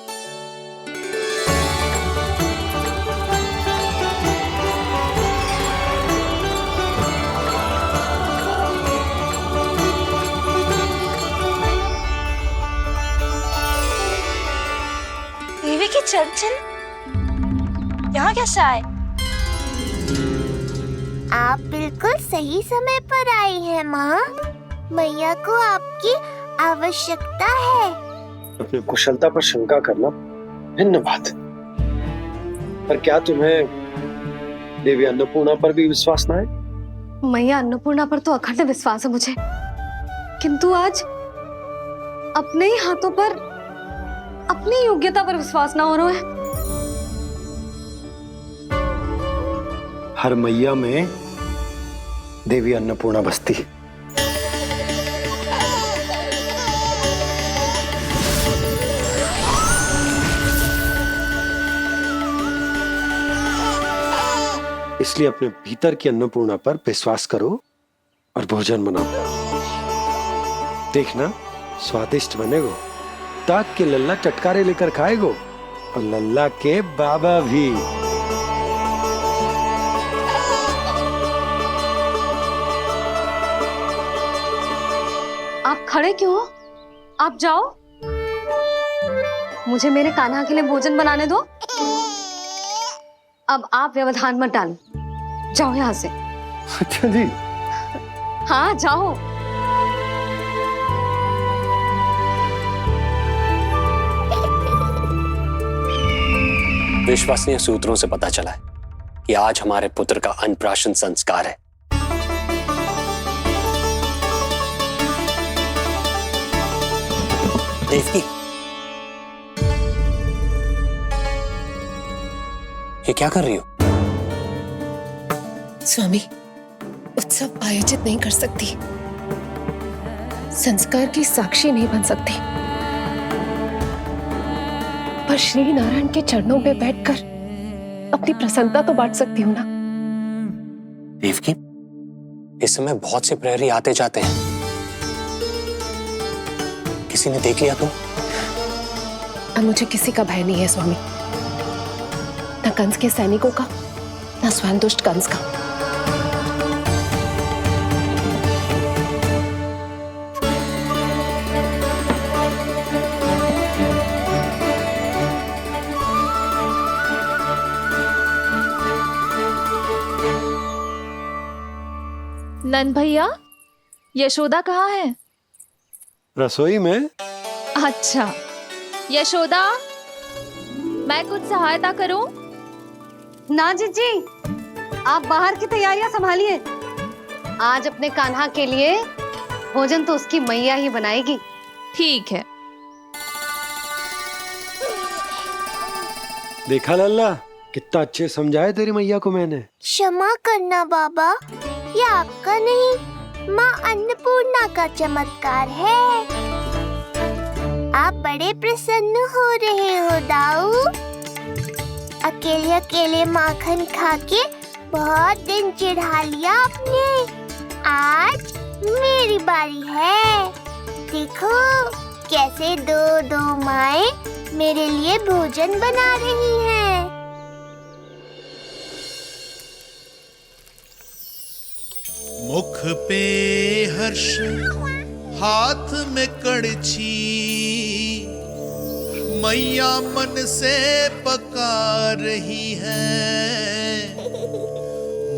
देवी के चरण चिन्ह यहाँ कैसे आए? आप बिल्कुल सही समय पर आई हैं माँ। मैया को आपकी आवश्यकता है। अपनी कुशलता पर शंका करना भिन्न बात है, पर क्या तुम्हें देवी अन्नपूर्णा पर भी विश्वास ना है? मैया अन्नपूर्णा पर तो अखंड विश्वास है मुझे, किंतु आज अपने ही हाथों पर अपनी योग्यता पर विश्वास ना हो रहा है। हर मैया में देवी अन्नपूर्णा बसती है। इसलिए अपने भीतर की अन्नपूर्णा पर विश्वास करो और भोजन बनाओ। देखना स्वादिष्ट बनेगो, ताक के लल्ला चटकारे लेकर खाएगो, और लल्ला के बाबा भी। आप खड़े क्यों हो? आप जाओ, मुझे मेरे कान्हा के लिए भोजन बनाने दो। अब आप व्यवधान मत डालो, जाओ यहाँ से। अच्छा जी। हाँ जाओ। विश्वसनीय सूत्रों से पता चला है कि आज हमारे पुत्र का अन्नप्राशन संस्कार है। देवकी, ये क्या कर रही हो? स्वामी, उत्सव आयोजित नहीं कर सकती, संस्कार की साक्षी नहीं बन सकती, पर श्री नारायण के चरणों में बैठकर अपनी प्रसन्नता तो बांट सकती हूँ ना। देवकी, इस समय बहुत से प्रहरी आते जाते हैं, किसी ने देख लिया तो? अब मुझे किसी का भय नहीं है स्वामी, न कंस के सैनिकों का, न स्वयं दुष्ट कंस का। नंद भैया, यशोदा कहाँ है? रसोई में। अच्छा, यशोदा, मैं कुछ सहायता करूं? ना जीजी, आप बाहर की तैयारियां संभालिए। आज अपने कान्हा के लिए भोजन तो उसकी मैया ही बनाएगी। ठीक है। देखा लल्ला, कितना अच्छे समझाया तेरी मैया को मैंने। क्षमा करना बाबा, ये आपका नहीं, माँ अन्नपूर्णा का चमत्कार है। आप बड़े प्रसन्न हो रहे हो दाऊ। अकेले अकेले माखन खा के बहुत दिन चिढ़ा लिया आपने। आज मेरी बारी है। देखो कैसे दो दो माएं मेरे लिए भोजन बना रही हैं। मुख पे हर्ष, हाथ में कड़छी, मैया मन से पका रही है।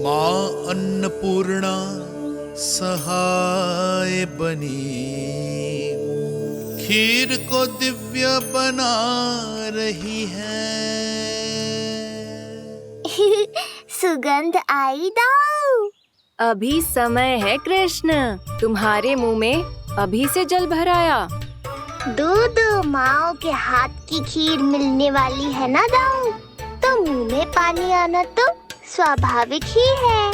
माँ अन्नपूर्णा सहाय बनी, खीर को दिव्य बना रही है। सुगंध आई दाऊ। अभी समय है कृष्ण, तुम्हारे मुंह में अभी से जल भर आया। दो माओ के हाथ की खीर मिलने वाली है ना दाऊ, तो मुंह में पानी आना तो स्वाभाविक ही है।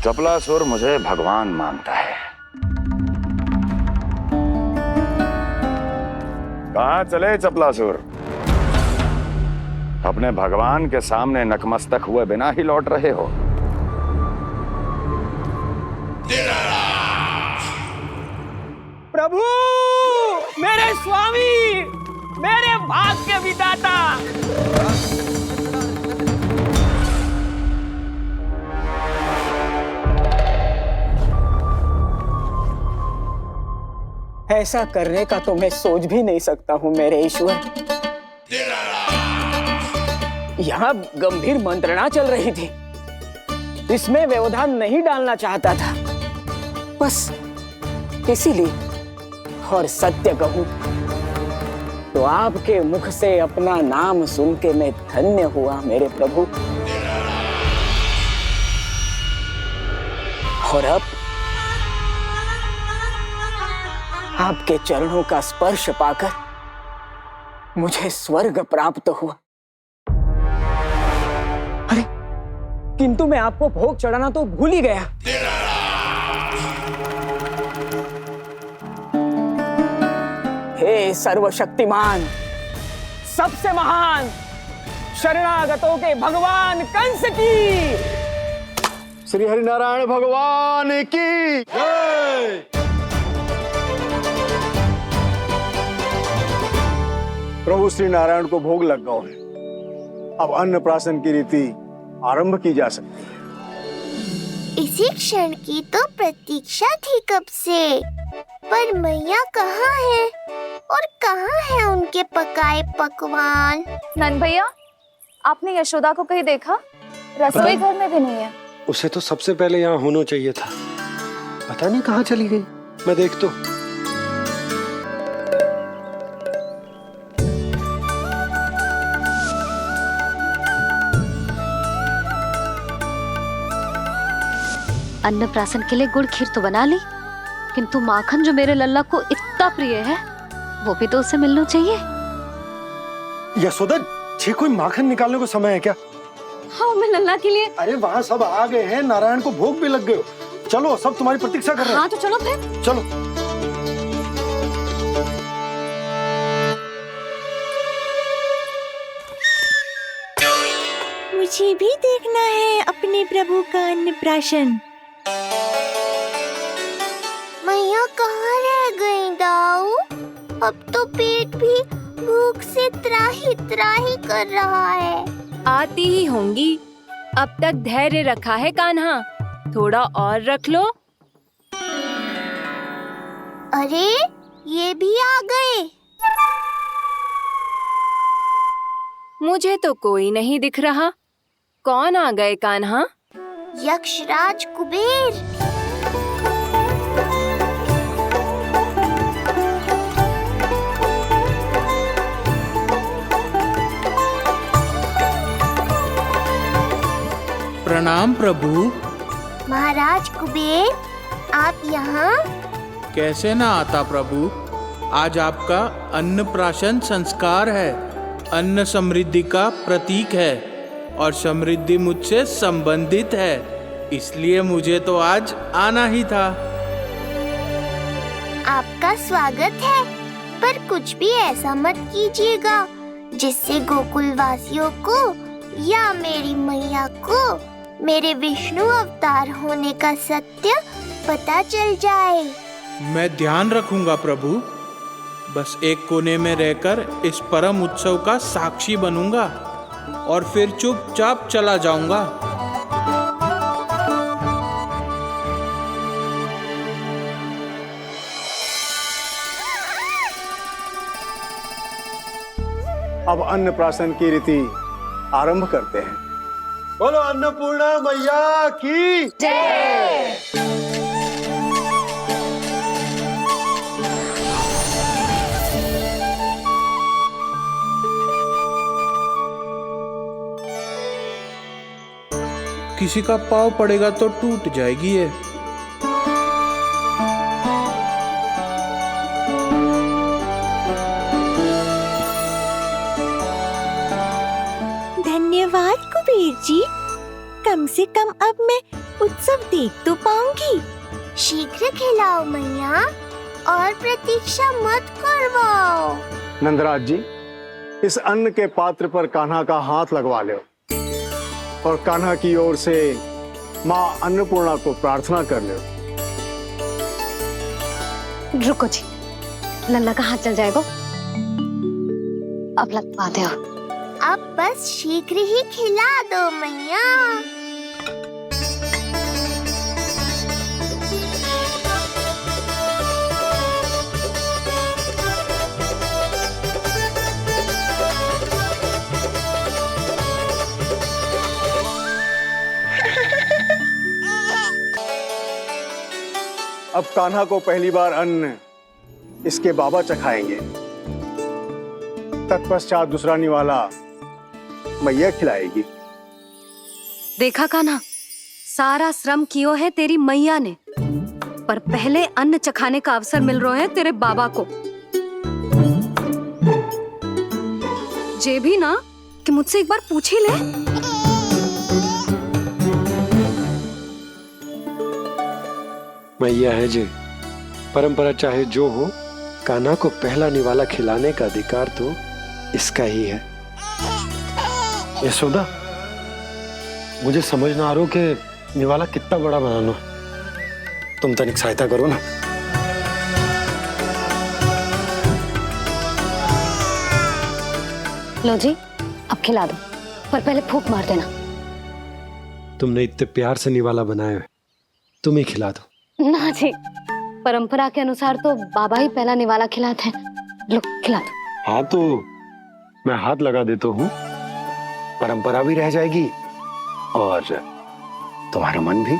चपलासुर मुझे भगवान मानता है। कहाँ चले चपलासुर? अपने भगवान के सामने नतमस्तक हुए बिना ही लौट रहे हो। प्रभु, मेरे स्वामी, मेरे भाग्य विधाता। ऐसा करने का तो मैं सोच भी नहीं सकता हूँ मेरे ईश्वर। यहाँ गंभीर मंत्रणा चल रही थी, इसमें व्यवधान नहीं डालना चाहता था, बस इसीलिए। और सत्य कहूं तो आपके मुख से अपना नाम सुन के मैं धन्य हुआ मेरे प्रभु। और अब आपके चरणों का स्पर्श पाकर मुझे स्वर्ग प्राप्त हुआ। अरे किंतु मैं आपको भोग चढ़ाना तो भूल ही गया। हे सर्वशक्तिमान, सबसे महान, शरणागतों के भगवान कंस की, श्री हरिनारायण भगवान की जय। प्रभु श्री नारायण को भोग लग गया है, अब अन्नप्राशन की रीति आरंभ की जा सकती है। इसी क्षण की तो प्रतीक्षा थी कब से, पर मैया कहाँ है और कहाँ है उनके पकाए पकवान? नंद भैया, आपने यशोदा को कहीं देखा? रसोई घर में भी नहीं है। उसे तो सबसे पहले यहाँ होना चाहिए था, पता नहीं कहाँ चली गई। मैं देख तो। अन्नप्राशन के लिए गुड़ खीर तो बना ली, किंतु माखन जो मेरे लल्ला को इतना प्रिय है वो भी तो उसे मिलना चाहिए। यशोदा, ये कोई माखन निकालने को समय है क्या? हाँ मैं लल्ला के लिए। अरे वहाँ सब आ गए हैं, नारायण को भोग भी लग गए हो। चलो सब तुम्हारी प्रतीक्षा कर रहे हैं। हाँ तो चलो फिर। चलो। मुझे भी देखना है अपने प्रभु का अन्नप्राशन। मैया कहाँ रह गई दाऊ? अब तो पेट भी भूख से त्राही त्राही कर रहा है। आती ही होंगी। अब तक धैर्य रखा है कान्हा, थोड़ा और रख लो। अरे ये भी आ गए। मुझे तो कोई नहीं दिख रहा। कौन आ गए कान्हा? यक्षराज कुबेर। प्रणाम प्रभु। महाराज कुबेर, आप यहाँ? कैसे ना आता प्रभु। आज आपका अन्नप्राशन संस्कार है। अन्न समृद्धि का प्रतीक है और समृद्धि मुझसे संबंधित है, इसलिए मुझे तो आज आना ही था। आपका स्वागत है, पर कुछ भी ऐसा मत कीजिएगा जिससे गोकुल वासियों को या मेरी मैया को मेरे विष्णु अवतार होने का सत्य पता चल जाए। मैं ध्यान रखूंगा प्रभु। बस एक कोने में रहकर इस परम उत्सव का साक्षी बनूंगा और फिर चुपचाप चला जाऊंगा। अब अन्नप्राशन की रीति आरंभ करते हैं। बोलो अन्नपूर्णा मैया की जय। किसी का पाँव पड़ेगा तो टूट जाएगी ये। धन्यवाद कुबेर जी, कम से कम अब मैं उत्सव देख तो पाऊंगी। शीघ्र खिलाओ मैया और प्रतीक्षा मत करवाओ। नंदराज जी, इस अन्न के पात्र पर कान्हा का हाथ लगवा लो और कान्हा की ओर से माँ अन्नपूर्णा को प्रार्थना कर लो। रुको जी, लल्ला का हाथ चल जाएगा। अब लगवाते हो। अब बस शीघ्र ही खिला दो मैया। अब कान्हा को पहली बार अन्न इसके बाबा चखाएंगे, तत्पश्चात दूसरा निवाला मैया खिलाएगी। देखा कान्हा, सारा श्रम कियो है तेरी मैया ने, पर पहले अन्न चखाने का अवसर मिल रहा है तेरे बाबा को। जे भी ना कि मुझसे एक बार पूछ ही ले। मैया है जी, परंपरा चाहे जो हो, कान्हा को पहला निवाला खिलाने का अधिकार तो इसका ही है। यशोदा, मुझे समझ ना आ रहा कि निवाला कितना बड़ा बनाना। तुम तनिक सहायता करो ना। लो जी, अब खिला दो, पर पहले फूंक मार देना। तुमने इतने प्यार से निवाला बनाया है, तुम ही खिला दो। ना जी, परंपरा के अनुसार तो बाबा ही पहला निवाला खिलाते हैं। लो खिला दो। हाँ तो मैं हाथ लगा देता हूँ, परंपरा भी रह जाएगी और तुम्हारा मन भी।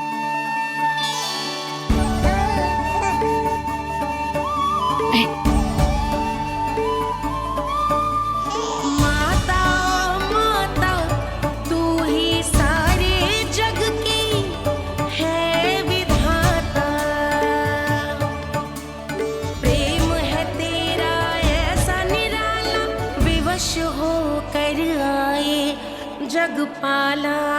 जग पाला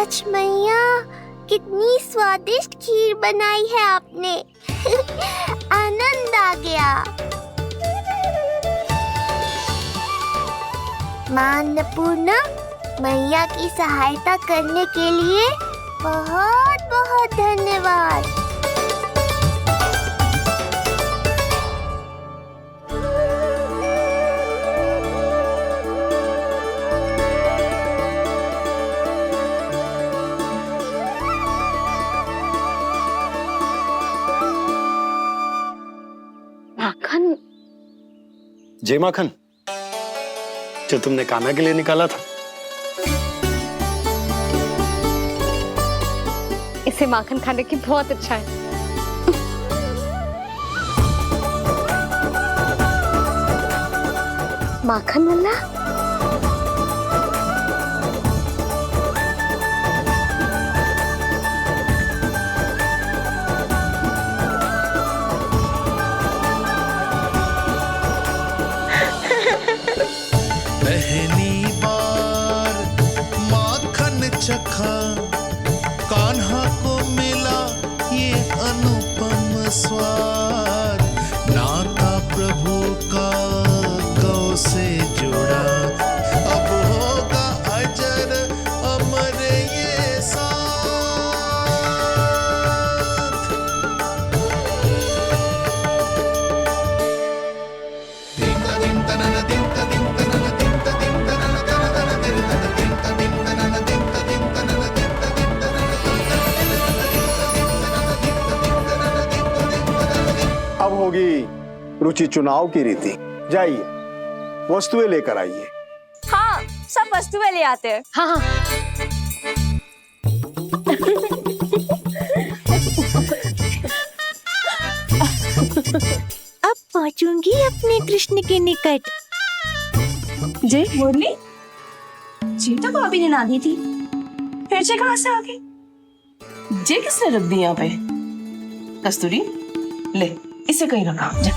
सचमुच मैया, कितनी स्वादिष्ट खीर बनाई है आपने। आनंद आ गया। मां अन्नपूर्णा, मैया की सहायता करने के लिए बहुत बहुत धन्यवाद। माखन। जय माखन, जो तुमने कान्हा के लिए निकाला था। इसे माखन खाने की बहुत अच्छा है। माखन वाला पहली बार माखन चखा, कान्हा को मिला ये अनुपम स्वाद। नाता प्रभु का गौ से जुड़ा, अब होगा अजर अमर ये साथ। अब होगी रुचि चुनाव की रीति। जाइए, वस्तुएं लेकर आइए। हाँ, सब वस्तुएं ले आते हैं। हाँ हाँ। अब पहुंचूंगी अपने कृष्ण के निकट। जय मुरली, जी तो भाभी ने ना दी थी, फिर से कहाँ से आ गई? जे किसने रख दी यहाँ पे? कस्तूरी, ले इसे कहीं रखा जा।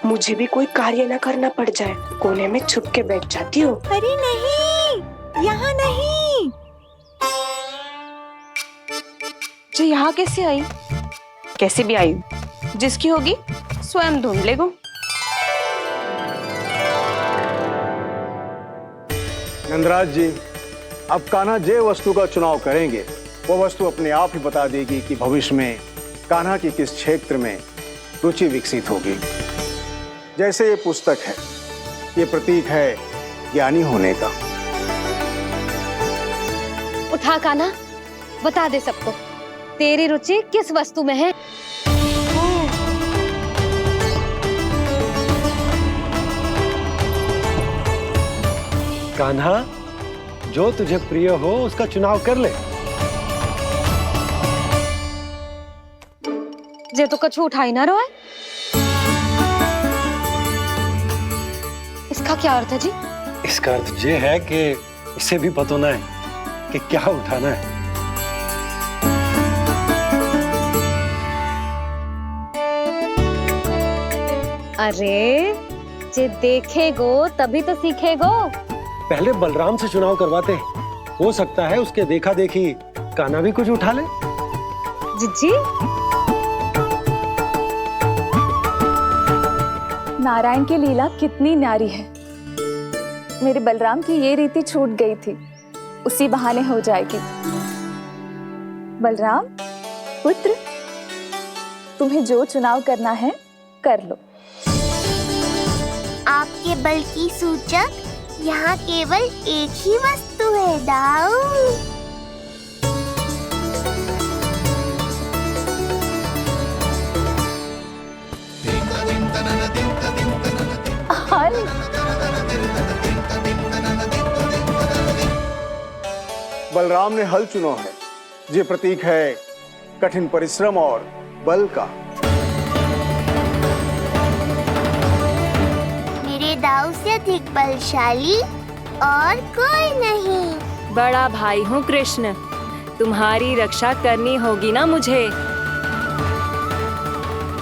मुझे भी कोई कार्य न करना पड़ जाए, कोने में छुप के बैठ जाती हो। अरे नहीं, यहाँ नहीं। जो यहाँ कैसे आई? कैसे भी आई, जिसकी होगी स्वयं ढूंढ लेगो। नंदराज जी, अब कान्हा जे वस्तु का चुनाव करेंगे, वो वस्तु अपने आप ही बता देगी कि भविष्य में कान्हा की किस क्षेत्र में रुचि विकसित होगी। जैसे ये पुस्तक है, ये प्रतीक है ज्ञानी होने का। उठा कान्हा, बता दे सबको तेरी रुचि किस वस्तु में है। कान्हा, जो तुझे प्रिय हो उसका चुनाव कर ले। जे तो कछु उठाई ना रहा है। इसका क्या अर्थ है जी? इसका अर्थ ये है कि इसे भी पता ना है कि क्या उठाना है। अरे, जे देखेगो तभी तो सीखेगो। पहले बलराम से चुनाव करवाते हैं, हो सकता है उसके देखा देखी कान्हा भी कुछ उठा ले। जीजी, नारायण की लीला कितनी न्यारी है। मेरे बलराम की ये रीति छूट गई थी, उसी बहाने हो जाएगी। बलराम पुत्र, तुम्हें जो चुनाव करना है कर लो। आपके बल की सूचक यहाँ केवल एक ही वस्तु है, दाऊ। बलराम ने हल चुना है, ये प्रतीक है कठिन परिश्रम और बल का। मेरे दाऊ से अधिक बलशाली और कोई नहीं। बड़ा भाई हूँ कृष्ण, तुम्हारी रक्षा करनी होगी ना मुझे।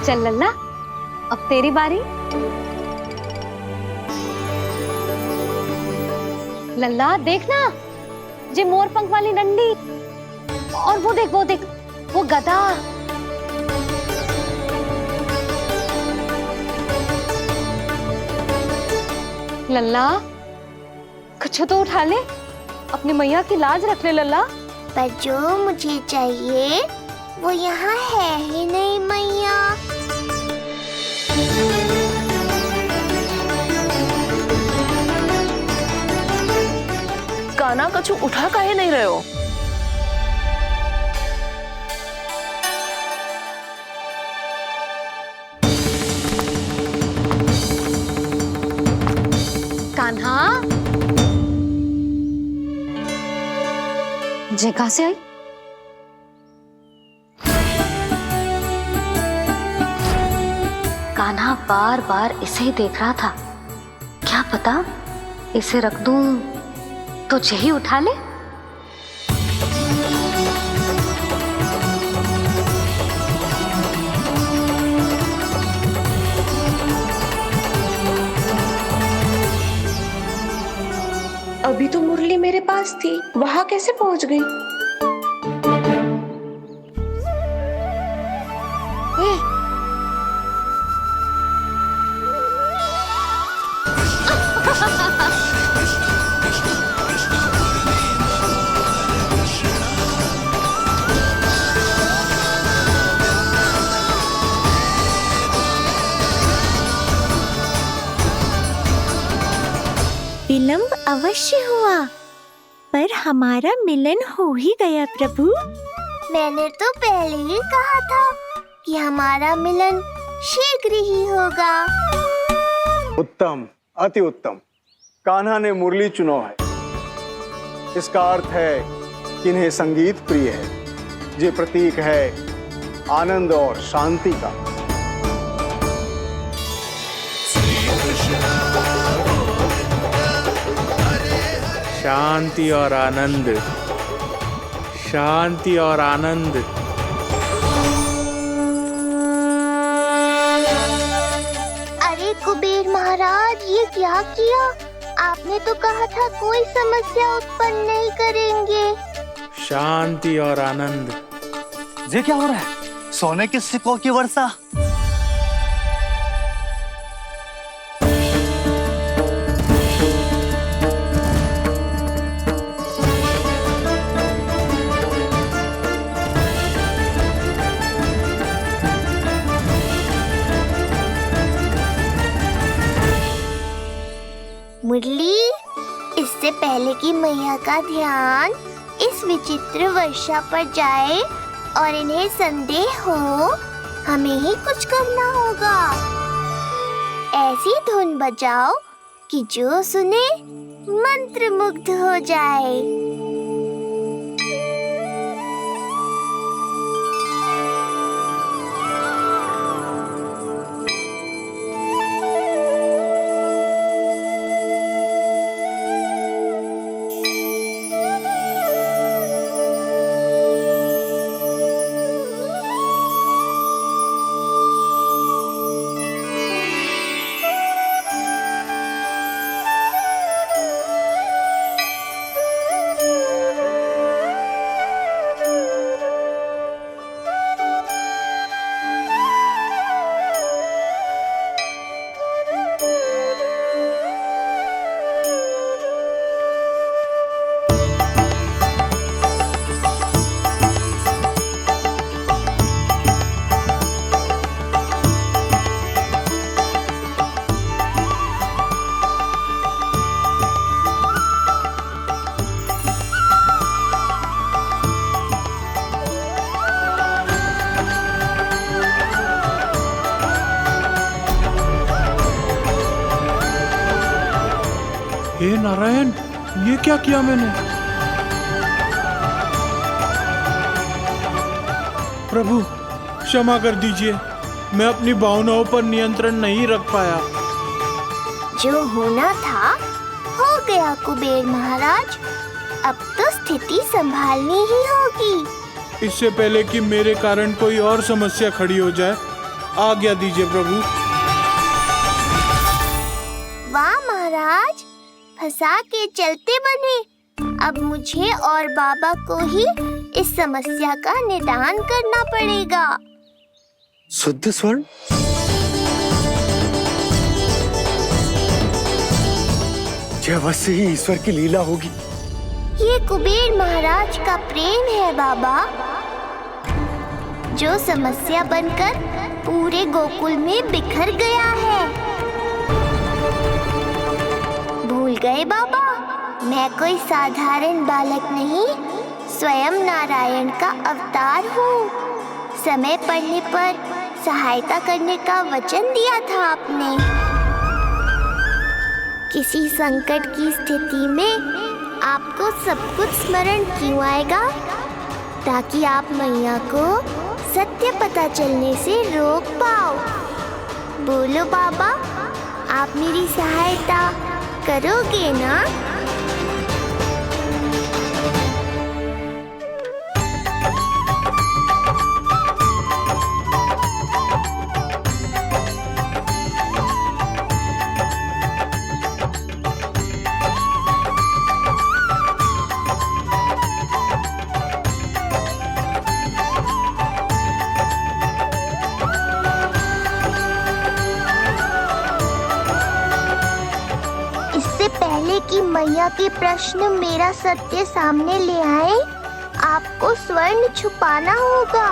चल लल्ला, अब तेरी बारी। लल्ला देखना, जे मोर पंख वाली डंडी, और वो देख वो गधा। लल्ला कुछ तो उठा ले, अपनी मैया की लाज रख ले लल्ला। पर जो मुझे चाहिए वो यहाँ है ही नहीं मैया। काना कछु उठा काहे नहीं रहे हो? कान्हा, जे कहां से आई? कान्हा बार बार इसे ही देख रहा था। क्या पता इसे रख दूं तो यही उठा ले। अभी तो मुरली मेरे पास थी, वहां कैसे पहुंच गई? विलंब अवश्य हुआ, पर हमारा मिलन हो ही गया प्रभु। मैंने तो पहले ही कहा था कि हमारा मिलन शीघ्र ही होगा। उत्तम, अति उत्तम। कान्हा ने मुरली चुना है, इसका अर्थ है कि इन्हें संगीत प्रिय है, ये प्रतीक है आनंद और शांति का। शांति और आनंद, शांति और आनंद। अरे कुबेर महाराज, ये क्या किया? आपने तो कहा था कोई समस्या उत्पन्न नहीं करेंगे। शांति और आनंद। ये क्या हो रहा है? सोने के सिक्कों की वर्षा। मुरली, इससे पहले कि मैया का ध्यान इस विचित्र वर्षा पर जाए और इन्हें संदेह हो, हमें ही कुछ करना होगा। ऐसी धुन बजाओ कि जो सुने मंत्र मुग्ध हो जाए। हे नारायण, ये क्या किया मैंने? प्रभु क्षमा कर दीजिए, मैं अपनी भावनाओं पर नियंत्रण नहीं रख पाया। जो होना था हो गया कुबेर महाराज, अब तो स्थिति संभालनी ही होगी। इससे पहले कि मेरे कारण कोई और समस्या खड़ी हो जाए, आज्ञा दीजिए प्रभु। वाह महाराज, फंसा के चलते बने। अब मुझे और बाबा को ही इस समस्या का निदान करना पड़ेगा। शुद्ध स्वर्ण? यह अवश्य ही ईश्वर की लीला होगी। ये कुबेर महाराज का प्रेम है बाबा, जो समस्या बनकर पूरे गोकुल में बिखर गया है। भूल गए बाबा, मैं कोई साधारण बालक नहीं, स्वयं नारायण का अवतार हूँ। समय पड़ने पर सहायता करने का वचन दिया था आपने। किसी संकट की स्थिति में आपको सब कुछ स्मरण क्यों आएगा? ताकि आप मैया को सत्य पता चलने से रोक पाओ। बोलो बाबा, आप मेरी सहायता करोगे ना? कि मैया के प्रश्न मेरा सत्य सामने ले आए, आपको स्वर्ण छुपाना होगा।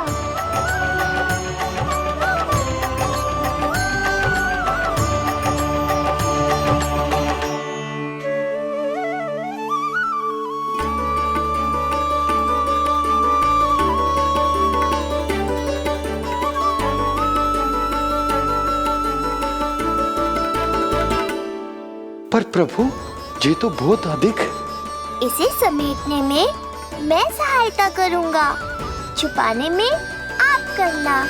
पर प्रभु, ये तो बहुत अधिक। इसे समेटने में मैं सहायता करूंगा, छुपाने में आप करना।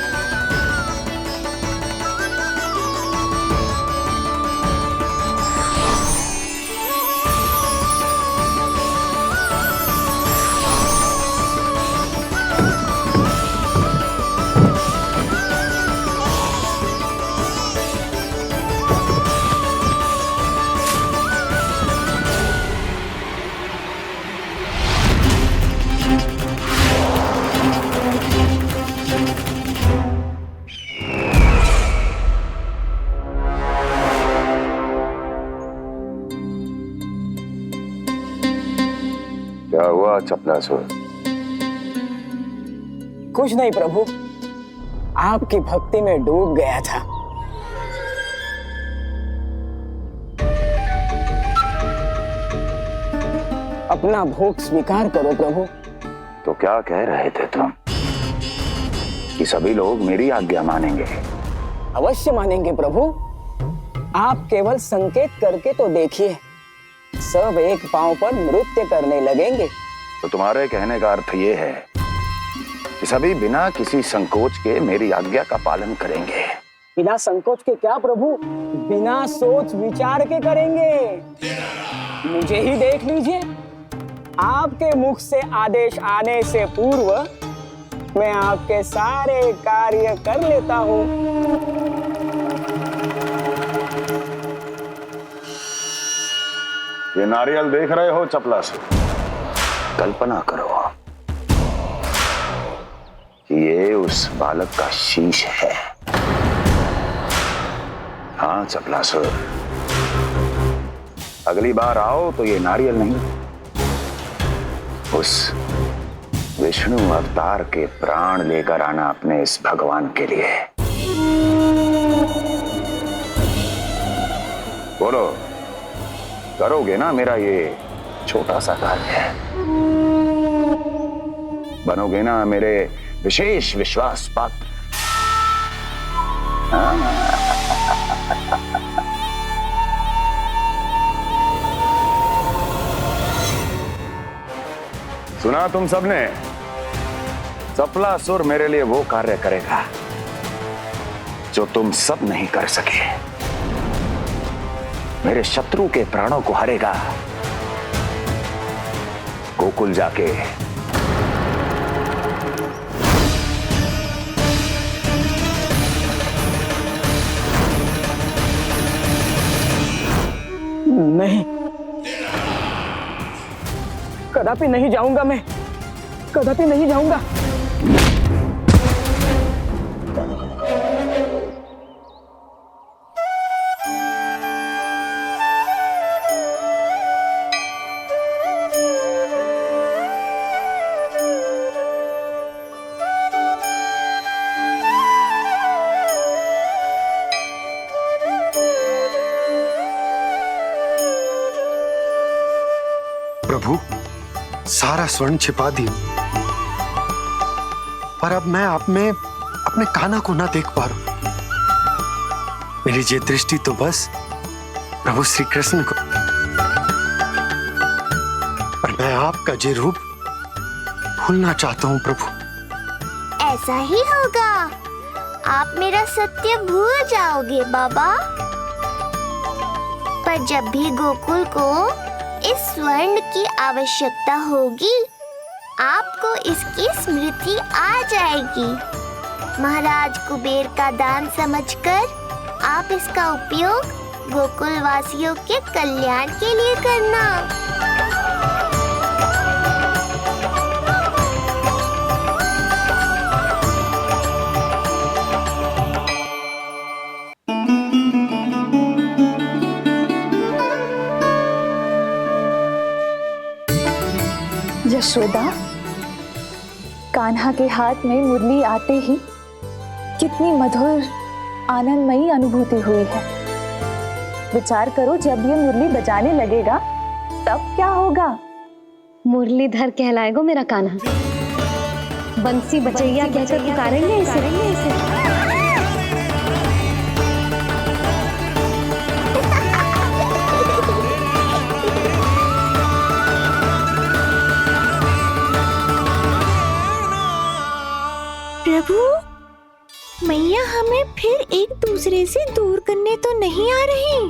क्या हुआ चपलासुर? कुछ नहीं प्रभु, आपकी भक्ति में डूब गया था। अपना भोग स्वीकार करो प्रभु। तो क्या कह रहे थे तुम कि सभी लोग मेरी आज्ञा मानेंगे? अवश्य मानेंगे प्रभु। आप केवल संकेत करके तो देखिए, सब एक पांव पर नृत्य करने लगेंगे। तो तुम्हारे कहने का अर्थ ये है कि सभी बिना किसी संकोच के मेरी आज्ञा का पालन करेंगे? बिना संकोच के क्या प्रभु, बिना सोच विचार के करेंगे। मुझे ही देख लीजिए, आपके मुख से आदेश आने से पूर्व मैं आपके सारे कार्य कर लेता हूँ। ये नारियल देख रहे हो चपलासुर? कल्पना करो कि ये उस बालक का शीश है। हाँ चपलासुर, अगली बार आओ तो ये नारियल नहीं, उस विष्णु अवतार के प्राण लेकर आना अपने इस भगवान के लिए। बोलो, करोगे ना मेरा ये छोटा सा कार्य? बनोगे ना मेरे विशेष विश्वास पात्र? सुना तुम सबने? चपलासुर मेरे लिए वो कार्य करेगा जो तुम सब नहीं कर सके। मेरे शत्रु के प्राणों को हरेगा। गोकुल जाके नहीं, कदापि नहीं जाऊंगा, मैं कदापि नहीं जाऊंगा। प्रभु, सारा स्वर्ण छिपा दी, पर अब मैं आप में अपने कान्हा को ना देख पा रहा हूं। मेरी ये दृष्टि तो बस प्रभु श्री कृष्ण को, पर मैं आपका ये रूप भूलना चाहता हूं प्रभु। ऐसा ही होगा, आप मेरा सत्य भूल जाओगे बाबा। पर जब भी गोकुल को इस स्वर्ण की आवश्यकता होगी, आपको इसकी स्मृति आ जाएगी। महाराज कुबेर का दान समझकर आप इसका उपयोग गोकुल वासियों के कल्याण के लिए करना। यशोदा, कान्हा के हाथ में मुरली आते ही कितनी मधुर आनंदमयी अनुभूति हुई है। विचार करो, जब ये मुरली बजाने लगेगा तब क्या होगा? मुरलीधर कहलाएगा मेरा कान्हा। बंसी बजैया कहकर पुकारेंगे इसे। प्रभु, मैया हमें फिर एक दूसरे से दूर करने तो नहीं आ रही।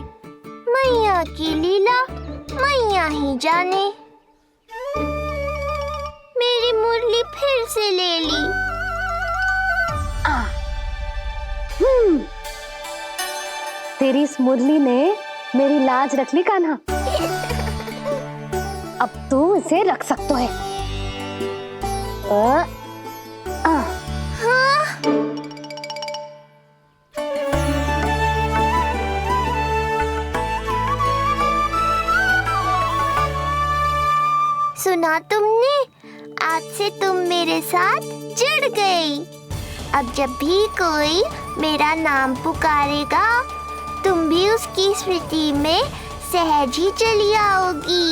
मैया की लीला मैया ही जाने। मेरी मुरली फिर से ले ली। तेरी इस मुरली ने मेरी लाज रख ली कान्हा। अब तू इसे रख सकता है। सुना तुमने? आज से तुम मेरे साथ जुड़ गई। अब जब भी कोई मेरा नाम पुकारेगा, तुम भी उसकी स्मृति में सहज ही चली आओगी।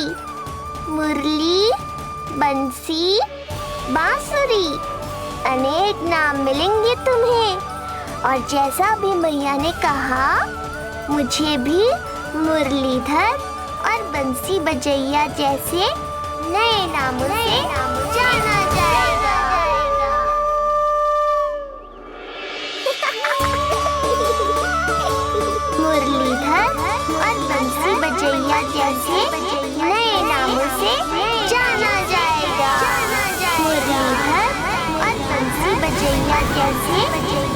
मुरली, बंसी, बांसुरी, अनेक नाम मिलेंगे तुम्हें। और जैसा भी मैया ने कहा, मुझे भी मुरलीधर और बंसी बजैया जैसे नए नामों से जाना जाएगा। मुरलीधर और बंसी बजैया जैसे नए नामों से जाना जाएगा। मुरलीधर और बंसी बजैया जैसे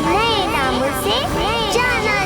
नए नामों से जाना